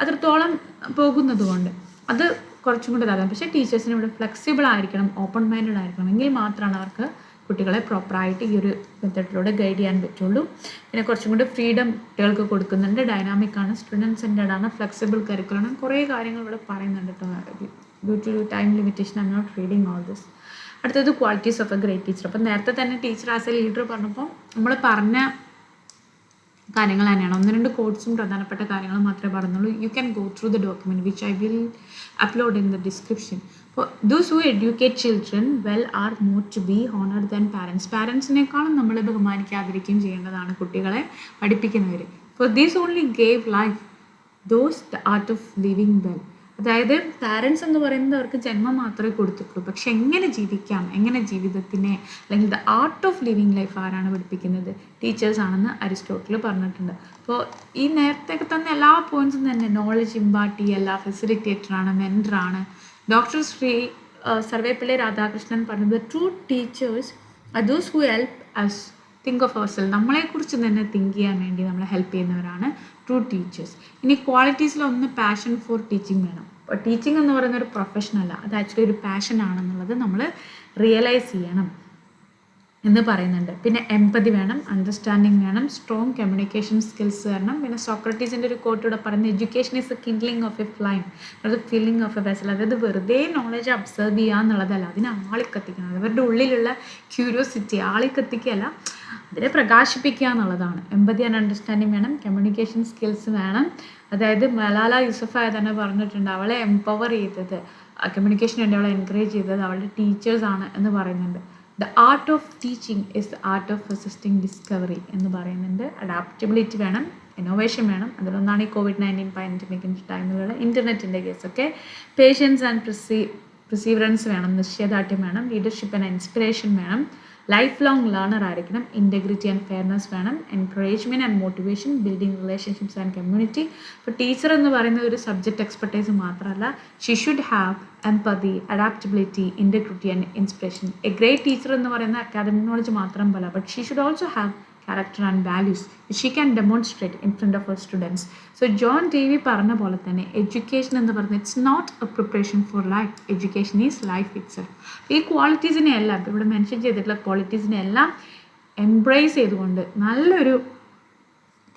അത്രത്തോളം പോകുന്നത് കൊണ്ട് അത് കുറച്ചും കൂടി ഇതാകാം. പക്ഷേ ടീച്ചേഴ്സിന് ഇവിടെ ഫ്ലെക്സിബിൾ ആയിരിക്കണം, ഓപ്പൺ മൈൻഡഡ് ആയിരിക്കണം, എങ്കിൽ മാത്രമാണ് അവർക്ക് കുട്ടികളെ പ്രോപ്പറായിട്ട് ഈ ഒരു മെത്തേഡിലൂടെ ഗൈഡ് ചെയ്യാൻ പറ്റുള്ളൂ. പിന്നെ കുറച്ചും കൂടി ഫ്രീഡം കുട്ടികൾക്ക് കൊടുക്കുന്നുണ്ട്, ഡൈനാമിക് ആണ്, സ്റ്റുഡൻറ്റ് സെൻറ്റേർഡ് ആണ്, ഫ്ലെക്സിബിൾ കരിക്കുലം, കുറേ കാര്യങ്ങൾ ഇവിടെ പറയുന്നുണ്ട് കേട്ടോ. Due to time limitation I'm not reading all this. അടുത്തത് qualities of a great teacher. അപ്പം നേരത്തെ തന്നെ ടീച്ചർ ആസ് എ ലീഡർ പറഞ്ഞപ്പോൾ നമ്മൾ പറഞ്ഞ കാര്യങ്ങൾ തന്നെയാണ്. 1-2 കോഡ്സും പ്രധാനപ്പെട്ട കാര്യങ്ങൾ മാത്രമേ പറഞ്ഞുള്ളൂ. You can go through the document which I will upload in the description. അപ്പോൾ those who educate children well are more to be honoured than parents. പാരൻസിനേക്കാളും നമ്മൾ ബഹുമാനിക്കാതിരിക്കുകയും ചെയ്യേണ്ടതാണ് കുട്ടികളെ പഠിപ്പിക്കുന്നവർ. For these only gave life those the art of living well. അതായത് parents എന്ന് പറയുന്നത് അവർക്ക് ജന്മം മാത്രമേ കൊടുത്തിട്ടുള്ളൂ, പക്ഷെ എങ്ങനെ ജീവിക്കാം, എങ്ങനെ ജീവിതത്തിനെ അല്ലെങ്കിൽ the art of living life ആരാണ് പഠിപ്പിക്കുന്നത്? ടീച്ചേഴ്സ് ആണെന്ന് അരിസ്റ്റോട്ടിൽ പറഞ്ഞിട്ടുണ്ട്. അപ്പോൾ ഈ നേരത്തേക്ക് തന്നെ എല്ലാ പോയിന്റ്സും തന്നെ നോളജ് ഇമ്പാർട്ട് ചെയ്യല്ല, ഫെസിലിറ്റേറ്ററാണ്, മെൻറ്ററാണ്. ഡോക്ടർ സർവേപ്പള്ളി രാധാകൃഷ്ണൻ പറഞ്ഞത് true teachers are those who help us think of our self. നമ്മളെക്കുറിച്ച് തന്നെ തിങ്ക് ചെയ്യാൻ വേണ്ടി നമ്മളെ ഹെൽപ്പ് ചെയ്യുന്നവരാണ് ട്രൂ ടീച്ചേഴ്സ്. ഇനി ക്വാളിറ്റീസിലൊന്ന് പാഷൻ ഫോർ ടീച്ചിങ് വേണം. അപ്പോൾ ടീച്ചിങ് എന്ന് പറയുന്ന ഒരു പ്രൊഫഷനല്ല, അത് ആക്ച്വലി ഒരു പാഷൻ ആണെന്നുള്ളത് നമ്മൾ റിയലൈസ് ചെയ്യണം എന്ന് പറയുന്നുണ്ട്. പിന്നെ എംപതി വേണം, അണ്ടർസ്റ്റാൻഡിങ് വേണം, സ്ട്രോങ് കമ്മ്യൂണിക്കേഷൻ സ്കിൽസ് വരണം. പിന്നെ സോക്രട്ടീസിൻ്റെ ഒരു കോട്ടൂടെ പറയുന്നത് education is a kindling of a flame, അത് ഫില്ലിംഗ് ഓഫ് എ വെസൽ. അതായത് വെറുതെ നോളജ് അബ്സർവ് ചെയ്യുക എന്നുള്ളതല്ല, അതിനെ ആളിക്കത്തിക്കണം. അവരുടെ ഉള്ളിലുള്ള ക്യൂരിയോസിറ്റി ആളിക്കത്തിക്കുകയല്ല, അതിനെ പ്രകാശിപ്പിക്കുക എന്നുള്ളതാണ്. എംപതി ആൻഡ് അണ്ടർസ്റ്റാൻഡിങ് വേണം, കമ്മ്യൂണിക്കേഷൻ സ്കിൽസ് വേണം. അതായത് മലാല യൂസഫായ തന്നെ പറഞ്ഞിട്ടുണ്ട്, അവളെ എംപവർ ചെയ്തത്, കമ്മ്യൂണിക്കേഷൻ വേണ്ടി അവളെ എൻകറേജ് ചെയ്തത് അവളുടെ ടീച്ചേഴ്സാണ് എന്ന് പറയുന്നുണ്ട്. The art of teaching is the art of resisting discovery എന്ന് പറയുന്നുണ്ട്. അഡാപ്റ്റബിലിറ്റി വേണം, ഇന്നോവേഷൻ വേണം. അതിലൊന്നാണ് ഈ COVID-19 പാൻഡമിക്കിൻ്റെ ടൈമിലുള്ള ഇൻ്റർനെറ്റിൻ്റെ കേസൊക്കെ. പേഷ്യൻസ് ആൻഡ് പെർസീവറൻസ് വേണം, നിശ്ചയദാർഢ്യം വേണം, ലീഡർഷിപ്പ് ആൻഡ് ഇൻസ്പിറേഷൻ വേണം, ലൈഫ് ലോങ് ലേണർ ആയിരിക്കണം, ഇൻറ്റഗ്രിറ്റി ആൻഡ് ഫെയർനെസ് വേണം, encouragement and motivation, building relationships and community. ഇപ്പോൾ ടീച്ചർ എന്ന് പറയുന്നത് ഒരു സബ്ജക്റ്റ് എക്സ്പെർട്ടൈസ് മാത്രമല്ല, she should have empathy, adaptability, integrity and inspiration. A great teacher എന്ന് പറയുന്ന അക്കാദമിക് നോളജ് മാത്രം പോലെ, but she should also have character and values which she can demonstrate in front of her students. So John Dewey പറഞ്ഞ പോലെ തന്നെ education എന്ന് പറയുന്നത് it's not a preparation for life, education is life itself. ഈ ക്വാളിറ്റീസിനെ എല്ലാം ഇവിടെ mention ചെയ്തിട്ടുള്ള ക്വാളിറ്റീസിനെ എല്ലാം എംബ്രേസ് ചെയ്തുകൊണ്ട് നല്ലൊരു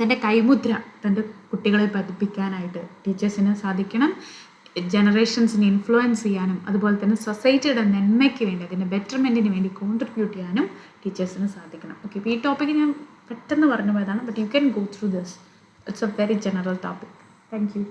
തൻ്റെ കൈമുദ്ര തൻ്റെ കുട്ടികളെ പഠിപ്പിക്കാനായിട്ട് ടീച്ചേഴ്സിന് സാധിക്കണം. ജനറേഷൻസിനെ ഇൻഫ്ലുവൻസ് ചെയ്യാനും അതുപോലെ തന്നെ സൊസൈറ്റിയുടെ നന്മയ്ക്ക് വേണ്ടി, അതിൻ്റെ ബെറ്റർമെൻറ്റിന് വേണ്ടി കോൺട്രിബ്യൂട്ട് ചെയ്യാനും ടീച്ചേഴ്സിന് സാധിക്കണം. ഓക്കെ, ഇപ്പോൾ ഈ ടോപ്പിക്ക് ഞാൻ പെട്ടെന്ന് പറഞ്ഞു പോയതാണ്, but you can go through this. It's A very general topic. Thank you.